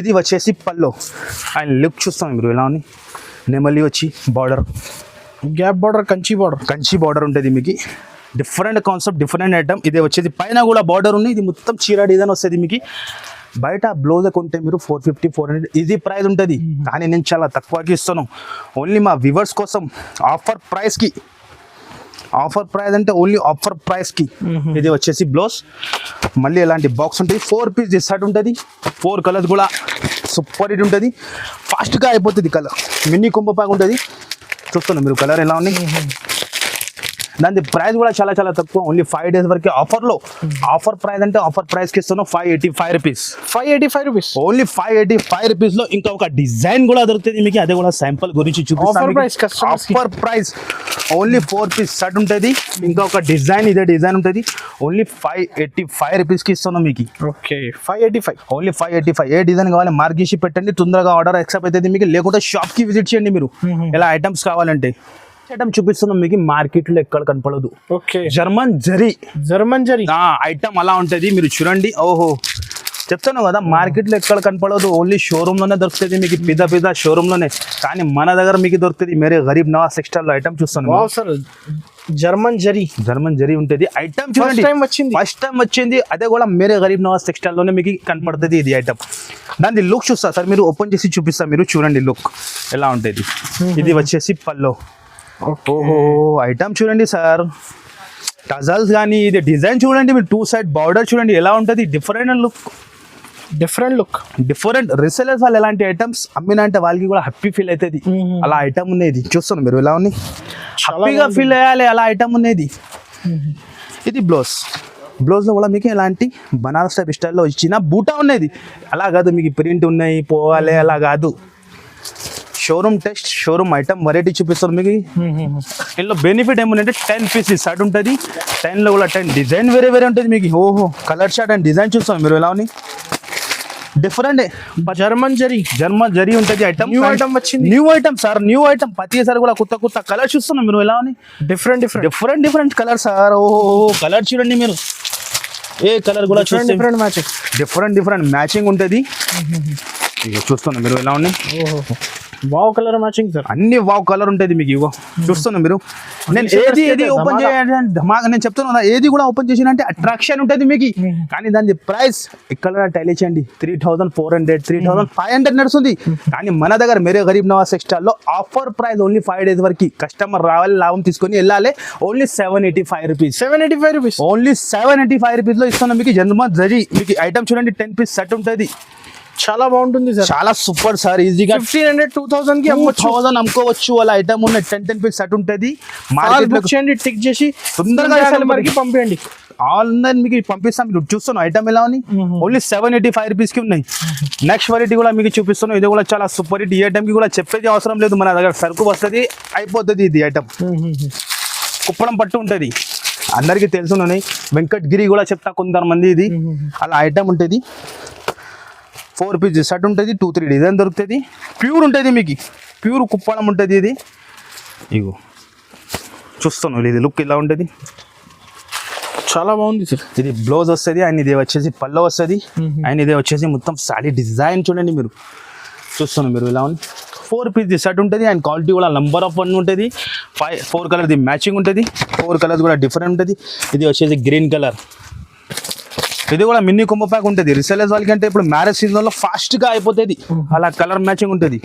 A: ఇది వచ్చేసి పల్లో. అండ్ లుక్ చూస్తాం మీరు ఎలా ఉంది. నెమలి వచ్చి border,
C: gap border,
A: Kanchi border ఉంటుంది మీకు. Different concept, different item. ఇదే వచ్చేసి పైన కూడా బార్డర్ ఉంది. ఇది మొత్తం చీర డిజైన్ వస్తుంది మీకు. బయట బ్లౌజ్ కొంటే మీరు 450-400 ఇది ప్రైస్ ఉంటుంది. కానీ నేను చాలా తక్కువకి ఇస్తాను. ఓన్లీ మా వ్యూవర్స్ కోసం ఆఫర్ ప్రైస్ అంటే ఓన్లీ ఆఫర్ ప్రైస్కి. ఇది వచ్చేసి బ్లౌజ్. మళ్ళీ ఎలాంటి బాక్స్ ఉంటుంది. 4 పీస్ సెట్ ఉంటుంది. 4 కలర్స్ కూడా సూపర్ హిట్ ఉంటుంది. ఫాస్ట్గా అయిపోతుంది కలర్. మినీ కుంభపాకు ఉంటుంది. చూస్తున్నాం మీరు కలర్ ఎలా ఉంది. దాని ప్రైస్ కూడా చాలా చాలా తక్కువ. ఓన్లీ 5 days వరకే ఆఫర్లో. ఆఫర్ ప్రైస్ అంటే ఆఫర్ ప్రైస్కి ఇస్తాను 585 రూపీస్.
C: 585 రూపీస్
A: ఓన్లీ 585 రూపీస్లో. ఇంకా ఒక డిజైన్ కూడా దొరుకుతుంది మీకు. అదే కూడా శాంపుల్ గురించి చూపిస్తాను. Offer price only 4 piece set ఉంటుంది. ఇంకా ఒక డిజైన్ ఇదే డిజైన్ ఉంటుంది. ఓన్లీ 585 రూపీస్కి ఇస్తాను మీకు.
C: Okay 585
A: only 585. ఏ డిజైన్ కావాలి మార్గేసి పెట్టండి, తొందరగా ఆర్డర్ యాక్సెప్ట్ అవుతుంది మీకు. లేకుంటే షాప్కి విజిట్ చేయండి మీరు ఎలా ఐటమ్స్ కావాలంటే. ఐటమ్ చూపిస్తున్నాం మీకు. మార్కెట్లో ఎక్కడ కనపడదు.
C: ఓకే
A: జర్మన్ జరీ ఐటమ్ అలా ఉంటుంది. మీరు చూడండి. ఓహో చెప్తాను కదా, మార్కెట్లో ఎక్కడ కనపడదు. ఓన్లీ షోరూమ్లోనే దొరుకుతుంది మీకు. పెద్ద షోరూమ్లోనే. కానీ మన దగ్గర మీకు దొరుకుతుంది మేరే గరీబ్ నవాజ్ టెక్స్టైల్లో ఐటమ్ చూస్తాను.
C: జర్మన్
A: జరీ ఉంటుంది. ఐటమ్ చూడండి ఫస్ట్ టైం వచ్చింది. అదే కూడా మేరే గరీబ్ నవాజ్ టెక్స్టైల్లోనే మీకు కనపడుతుంది ఇది ఐటమ్. దాని లుక్ చూస్తా సార్, మీరు ఓపెన్ చేసి చూపిస్తా. మీరు చూడండి లుక్ ఎలా ఉంటుంది. ఇది వచ్చేసి పల్లో. ఓహో ఐటమ్ చూడండి సార్. టజల్స్ కానీ ఇది డిజైన్ చూడండి మీరు. 2 side బార్డర్ చూడండి ఎలా ఉంటుంది. డిఫరెంట్ రీసెలర్స్ వాళ్ళు ఎలాంటి ఐటమ్స్ అమ్మినా అంటే వాళ్ళకి కూడా హ్యాపీ ఫీల్ అవుతుంది. అలా ఐటమ్ ఉన్నది చూస్తాను మీరు ఎలా ఉంది. హ్యాపీగా ఫీల్ అయ్యాలి అలా ఐటమ్ ఉన్నది. ఇది బ్లౌజ్లో కూడా మీకు ఎలాంటి బనారస్ టైప్ స్టైల్లో ఇచ్చిన బూటా ఉన్నది. అలా కాదు మీకు ప్రింట్ ఉన్నాయి పోవాలి అలా కాదు. షోరూమ్ ఐటమ్ వెరైటీ చూపిస్తారు మీకు. ఇందులో బెనిఫిట్ ఏముందంటే 10 పీసెస్ షర్ట్ ఉంటుంది. 10లో కూడా 10 డిజైన్ వేరే ఉంటుంది మీకు. ఓహో కలర్ షర్ట్ అండ్ డిజైన్ చూస్తాం మీరు ఎలా ఉంది. డిఫరెంట్
C: జర్మన్
A: జరీ ఉంటుంది. Item new item sir. New item ప్రతిసారి కూడా కొత్త కలర్ చూస్తున్నాం మీరు ఎలా ఉంది. Different colour sir. ఓహో కలర్ చూడండి మీరు. ఏ కలర్ కూడా డిఫరెంట్ మ్యాచింగ్ ఉంటుంది. చూస్తున్నాం మీరు ఎలా ఉన్నాయి.
C: Wow colour matching sir.
A: అన్ని వావ్ కలర్ ఉంటుంది మీకు. ఇగో చూస్తున్నాం మీరు. నేను ఏది ఓపెన్ చేయాలంటే నేను చెప్తున్నా ఏది కూడా ఓపెన్ చేసినంటే అట్రాక్షన్ ఉంటుంది మీకు. కానీ దాని ప్రైస్ ఇక్కడ టైల్ చేయండి 3400 3500 నడుస్తుంది. కానీ మన దగ్గర మేరే గరీబ్ నవాజ్ టెక్స్టైల్లో ఆఫర్ ప్రైస్ ఓన్లీ 5 days వరకు. కస్టమర్ రావాలి, లాభం తీసుకొని వెళ్ళాలి. Only 785 rupees. ఓన్లీ 785 రూపీస్లో ఇస్తున్నాం మీకు. జర్మన్ జరీ మీకు ఐటమ్ చూడండి 10 పీస్ సెట్ ఉంటుంది.
C: చాలా బాగుంటుంది సార్.
A: చాలా సూపర్ సార్. ఈజీగా
C: 1500-2000 కి
A: 2000 అమ్ముకోవచ్చు. అలా ఐటమ్ ఉన్న 10 పీస్ సెట్ ఉంటుంది.
C: బుక్ చేయండి, టిక్ చేసి తొందరగా మనకి పంపించండి.
A: ఆన్లైన్ మీకు పంపిస్తాం. మీరు చూస్తున్నాం ఐటమ్ ఎలా ఉంది. ఓన్లీ 785 రూపీస్కి ఉన్నాయి. నెక్స్ట్ వెరైటీ కూడా మీకు చూపిస్తున్నాం. ఇది కూడా చాలా సూపర్ హిట్. ఈ ఐటమ్కి కూడా చెప్పేది అవసరం లేదు. మన దగ్గర సరుకు వస్తుంది అయిపోతుంది. ఇది ఐటమ్ కుప్పడం పట్టు ఉంటుంది. అందరికీ తెలుసున్నాయి. వెంకటగిరి కూడా చెప్తా కొంతమంది. ఇది అలా ఐటమ్ ఉంటుంది. 4 పీస్ షర్ట్ ఉంటుంది. 2-3 డిజైన్ దొరుకుతుంది. ప్యూర్ ఉంటుంది మీకు. ప్యూర్ కుప్పడం ఉంటుంది. ఇది ఇగో చూస్తున్నాను. ఇది లుక్ ఇలా ఉంటుంది.
C: చాలా బాగుంది సార్.
A: ఇది బ్లౌజ్ వస్తుంది. అండ్ ఇది వచ్చేసి పల్లో వస్తుంది. అండ్ ఇది వచ్చేసి మొత్తం సాడీ డిజైన్ చూడండి మీరు. చూస్తున్నాను మీరు ఎలా ఉంది. 4 పీస్ సెట్ ఉంటుంది అండ్ క్వాలిటీ కూడా నంబర్ ఆఫ్ 1 ఉంటుంది. 4 కలర్ది మ్యాచింగ్ ఉంటుంది. 4 కలర్స్ కూడా డిఫరెంట్ ఉంటుంది. ఇది వచ్చేసి గ్రీన్ కలర్. ఇది కూడా మినీ కొంబో ప్యాక్ ఉంటుంది. రిసెలర్స్ వాళ్ళకి అంటే ఇప్పుడు మ్యారేజ్ సీజన్లో ఫాస్ట్గా అయిపోతుంది, అలా కలర్ మ్యాచింగ్ ఉంటుంది.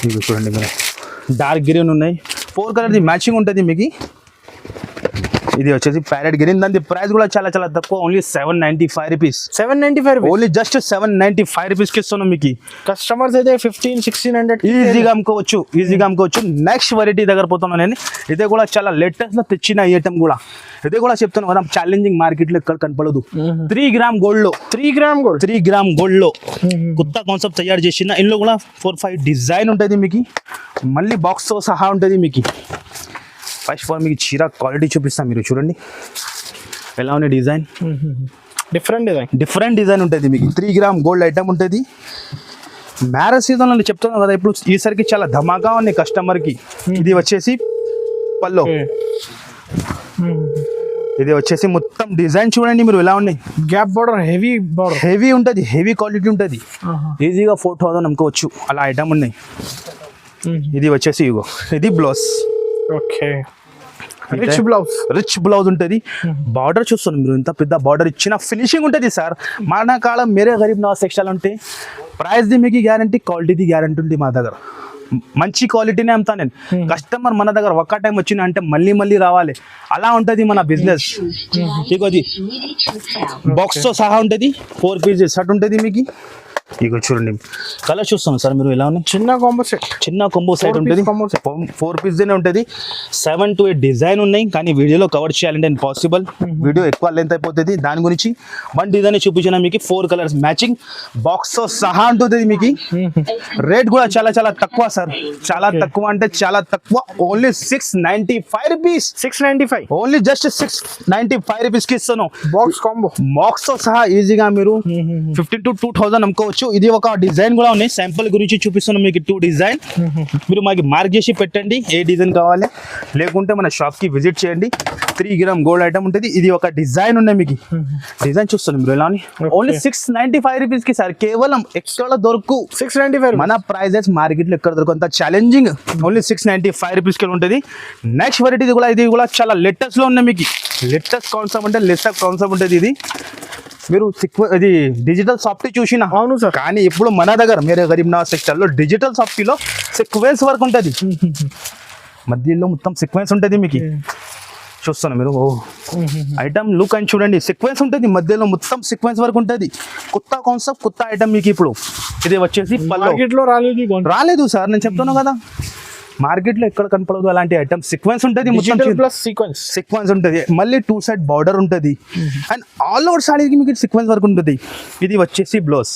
A: ఇది చూడండి మీరు, డార్క్ గ్రీన్ ఉన్నాయి. 4 కలర్ది మ్యాచింగ్ ఉంటుంది మీకు. ఇది వచ్చేసి ప్యారెట్ గ్రీన్. దాని ప్రైస్ కూడా చాలా చాలా తక్కువ, ఓన్లీ 795 రూపీస్.
C: 795
A: ఓన్లీ జస్ట్ 795 రూపీస్కి ఇస్తున్నాం మీకు.
C: కస్టమర్స్ అయితే 1500-1600
A: ఈజీగా అమ్ముకోవచ్చు. నెక్స్ట్ వెరైటీ దగ్గర పోతున్నాను నేను. ఇదే కూడా చాలా లేటెస్ట్లో తెచ్చిన ఐటమ్ కూడా. ఇదే కూడా చెప్తాను కదా, ఛాలెంజింగ్ మార్కెట్లో ఎక్కడ కనపడదు. 3 గ్రామ్ గోల్డ్లో
C: 3 గ్రామ్ గోల్డ్
A: కొత్త కాన్సెప్ట్ తయారు చేసిన. ఇందులో కూడా 4-5 డిజైన్ ఉంటుంది మీకు. మళ్ళీ బాక్స్తో సహా ఉంటుంది మీకు. ఫస్ట్ మీకు చీర క్వాలిటీ చూపిస్తాను, మీరు చూడండి ఎలా ఉంది డిజైన్. డిఫరెంట్ డిజైన్ ఉంటుంది మీకు. 3 గ్రామ్ గోల్డ్ ఐటమ్ ఉంటుంది. మ్యారేజ్ సీజన్ అని చెప్తున్నాను కదా, ఇప్పుడు ఈసారికి చాలా ధమాకా ఉంది కస్టమర్కి. ఇది వచ్చేసి పల్లో. ఇది వచ్చేసి మొత్తం డిజైన్ చూడండి మీరు ఎలా ఉన్నాయి.
C: గ్యాప్ బార్డర్,
A: హెవీ ఉంటుంది, హెవీ క్వాలిటీ ఉంటుంది. ఈజీగా 4000 అమ్ముకోవచ్చు, అలా ఐటమ్ ఉన్నాయి. ఇది వచ్చేసి ఇగో, ఇది బ్లౌజ్.
C: ఓకే,
A: రిచ్ బ్లౌజ్ ఉంటుంది. బార్డర్ చూస్తున్నాం మీరు, ఇంత పెద్ద బార్డర్ ఇచ్చిన ఫినిషింగ్ ఉంటుంది సార్. మన కాలం మేరే గరీబ్ నవాజ్ టెక్స్టైల్ అంటే ప్రైస్ది మీకు గ్యారంటీ, క్వాలిటీది గ్యారంటీ ఉంది మా దగ్గర. మంచి క్వాలిటీనే అమ్ముతా నేను. కస్టమర్ మన దగ్గర ఒక్క టైం వచ్చిన అంటే మళ్ళీ రావాలి, అలా ఉంటుంది మన బిజినెస్. ఇగోది బాక్స్తో సహా ఉంటుంది. 4 పీస్ సెట్ ఉంటుంది మీకు. ఇగో చూడండి, కలర్ చూస్తాం సార్ మీరు ఎలా ఉన్నాయి.
C: చిన్న కాంబో సెట్
A: ఉంటుంది. 4 పీస్నే ఉంటుంది. 7 to 8 డిజైన్ ఉన్నాయి, కానీ వీడియోలో కవర్ చేయాలంటే ఇంపాసిబుల్. వీడియో ఎక్కువ లెంత్ అయిపోతుంది. దాని గురించి 1 డిజైన్ చూపించిన మీకు. 4 కలర్స్ మ్యాచింగ్ బాక్స్తో సహా ఉంటుంది మీకు. రేట్ కూడా చాలా చాలా తక్కువ సార్, చాలా తక్కువ అంటే చాలా తక్కువ. Only 695 rupees.
C: 695
A: ఓన్లీ జస్ట్ 695 రూపీస్కి ఇస్తాను. బాక్స్తో సహా ఈజీగా మీరు 15 to 2000 అమ్ముకోవచ్చు. ఇది ఒక డిజైన్ కూడా ఉన్నాయి, శాంపుల్ గురించి చూపిస్తున్నాను మీకు. 2 డిజైన్ మీరు మాకు మార్క్ చేసి పెట్టండి ఏ డిజైన్ కావాలి, లేకుంటే మన షాప్ కి విజిట్ చేయండి. 3 గ్రామ్ గోల్డ్ ఐటమ్ ఉంటుంది. ఇది ఒక డిజైన్ ఉన్నాయి మీకు. డిజైన్ చూస్తున్నాను మీరు ఎలా. ఓన్లీ 695 రూపీస్ కి సార్, కేవలం ఎక్కడ దొరుకు
C: 695.
A: మన ప్రైజెస్ మార్కెట్ లో ఎక్కడ దొరుకు, అంత ఛాలెంజింగ్. ఓన్లీ 695 రూపీస్ కి ఉంటుంది. నెక్స్ట్ వెరైటీ ఇది కూడా చాలా లేటెస్ట్ లో ఉన్నాయి మీకు. లేటెస్ట్ కాన్సెప్ట్ అంటే లేటెస్ట్ కాన్సెప్ట్ ఉంటుంది. ఇది మీరు ఇది డిజిటల్ సాఫ్ట్వేర్ చూసిన.
C: అవును సార్,
A: కానీ ఇప్పుడు మన దగ్గర మేరే గరీబ్ నవాజ్ టెక్స్టైల్ లో డిజిటల్ సాఫ్ట్వేర్ లో సీక్వెన్స్ వర్క్ ఉంటుంది. మధ్యలో మొత్తం సీక్వెన్స్ ఉంటుంది మీకు. చూస్తాను మీరు, ఓ ఐటమ్ లుక్ అని చూడండి. సీక్వెన్స్ ఉంటుంది మధ్యలో, మొత్తం సీక్వెన్స్ వర్క్ ఉంటుంది. కొత్త కాన్సెప్ట్, కొత్త ఐటమ్ మీకు. ఇప్పుడు ఇది వచ్చేసి
C: మార్కెట్లో
A: రాలేదు సార్, నేను చెప్తాను కదా. మార్కెట్లో ఎక్కడ కనపడదు అలాంటి ఐటమ్. సీక్వెన్స్ ఉంటుంది, మొత్తం సీక్వెన్స్ ఉంటుంది. మళ్ళీ 2 సైడ్ బార్డర్ ఉంటుంది. అండ్ ఆల్ ఓవర్ సాడీకి మీకు సీక్వెన్స్ వర్క్ ఉంటుంది. ఇది వచ్చేసి బ్లౌజ్.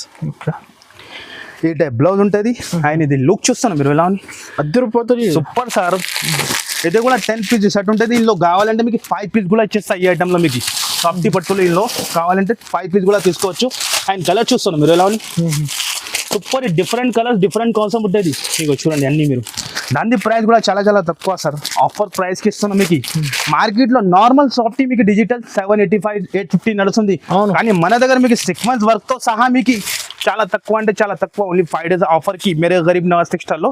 A: ఈ టైప్ బ్లౌజ్ ఉంటుంది. అండ్ ఇది లుక్ చూస్తాను మీరు ఎలా ఉంది.
C: అద్దరిపోతుంది,
A: సూపర్ సార్. ఇది కూడా 10 పీస్ సెట్ ఉంటుంది. ఇందులో కావాలంటే మీకు 5 పీస్ కూడా ఇచ్చేస్తాయి. ఈ ఐటమ్లో మీకు సాఫ్టీ పట్టులు ఇందులో కావాలంటే 5 పీస్ కూడా తీసుకోవచ్చు. అండ్ కలర్ చూస్తాను మీరు ఎలా ఉంది. Super, different colours, different concept ఉంటుంది. ఇగో చూడండి అన్ని మీరు. దాని ప్రైస్ కూడా చాలా చాలా తక్కువ సార్, ఆఫర్ ప్రైస్కి ఇస్తున్నాం మీకు. మార్కెట్లో నార్మల్ సాఫ్టీ మీకు డిజిటల్ 785, 850 నడుస్తుంది. కానీ మన దగ్గర మీకు సీక్వెన్స్ వర్క్తో సహా మీకు చాలా తక్కువ అంటే చాలా తక్కువ. ఓన్లీ 5 days ఆఫర్కి మేరే గరీబ్ నవాజ్ టెక్స్టైల్లో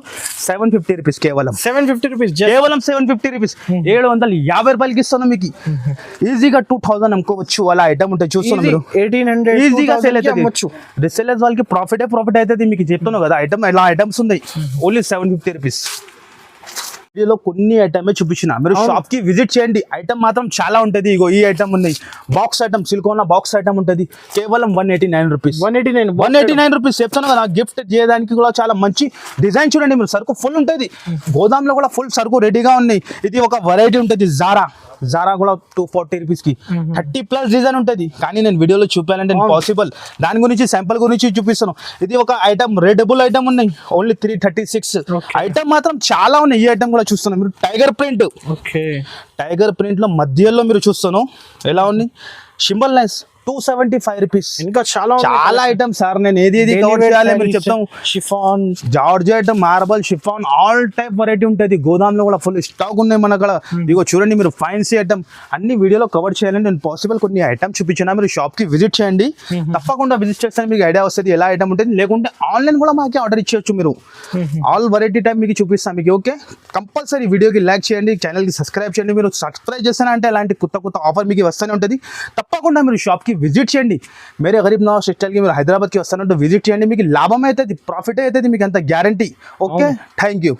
A: 750 రూపీస్, కేవలం
C: 750 రూపీస్,
A: కేవలం 750 రూపీస్. 750 రూపాయలకి ఇస్తున్నాం మీకు. ఈజీగా 2000 అమ్ముకోవచ్చు, అలా ఐటమ్ ఉంటుంది. చూస్తున్నాం మీరు,
C: 1800
A: ఈజీగా సేల్ అవుతుంది. రిసెలర్స్ వాళ్ళకి ప్రాఫిట్ అవుతుంది మీకు. చెప్తున్నావు కదా ఐటమ్, ఇలా ఐటమ్స్ ఉన్నాయి. Only 750 rupees. వీడియోలో కొన్ని ఐటమే చూపించిన, మీరు షాప్ కి విజిట్ చేయండి. ఐటమ్ మాత్రం చాలా ఉంటుంది. ఇగో ఈ ఐటమ్ ఉన్నాయి, బాక్స్ ఐటమ్, సిలికోనా బాక్స్ ఐటమ్ ఉంటుంది. కేవలం 189 రూపీస్. 189 రూపీస్ చెప్తాను కదా. గిఫ్ట్ చేయడానికి కూడా చాలా మంచి డిజైన్ చూడండి మీరు. సరుకు ఫుల్ ఉంటుంది, గోదాంలో కూడా ఫుల్ సరుకు రెడీగా ఉన్నాయి. ఇది ఒక వెరైటీ ఉంటుంది, జారా కూడా 240 రూపీస్కి 30+ డిజైన్ ఉంటుంది. కానీ నేను వీడియోలో చూపాలంటే పాసిబుల్. దాని గురించి శాంపుల్ గురించి చూపిస్తాను. ఇది ఒక ఐటమ్, రేడబుల్ ఐటమ్ ఉన్నాయి. ఓన్లీ 336. ఐటమ్ మాత్రం చాలా ఉన్నాయి. ఈ ఐటమ్ కూడా చూస్తున్నాను మీరు. టైగర్ ప్రింట్ లో మధ్యలో మీరు చూస్తాను ఎలా ఉంది. Symbol lines 275 rupees.
C: ఇంకా చాలా
A: చాలా ఐటమ్ సార్, నేను ఏది కవర్ చేయాలి మీరు చెప్తాం.
C: Chiffon,
A: georgette, marble, chiffon, all type variety ఉంటుంది. గోదాంలో కూడా ఫుల్ స్టాక్ ఉన్నాయి మన అక్కడ. ఇగో చూడండి మీరు, ఫ్యాన్సీ ఐటమ్ అన్ని వీడియోలో కవర్ చేయాలని నేను పాసిబుల్ కొన్ని ఐటమ్ చూపించినా, మీరు షాప్ కి విజిట్ చేయండి. తప్పకుండా విజిట్ చేస్తే మీకు ఐడియా వస్తుంది ఎలా ఐటమ్ ఉంటుంది. లేకుంటే ఆన్లైన్ కూడా మాకే ఆర్డర్ ఇచ్చేయచ్చు మీరు. ఆల్ వెరైటీ టైప్ మీకు చూపిస్తాం మీకు. ఓకే, కంపల్సరీ వీడియోకి లైక్ చేయండి, ఛానల్ కి సబ్స్క్రైబ్ చేయండి. మీరు సబ్స్క్రైబ్ చేస్తానంటే అలాంటి కొత్త ఆఫర్ మీకు వస్తూనే ఉంటుంది. తప్పకుండా మీరు షాప్ కి విజిట్ చేయండి. మేరే గరీబ్ నవాజ్ స్టైల్ కి మీరు హైదరాబాద్ కి వస్తానంటే విజిట్ చేయండి. మీకు లాభం అవుతుంది, ప్రాఫిట్ అవుతుంది, మీకు అంత గ్యారంటీ. Okay, thank you.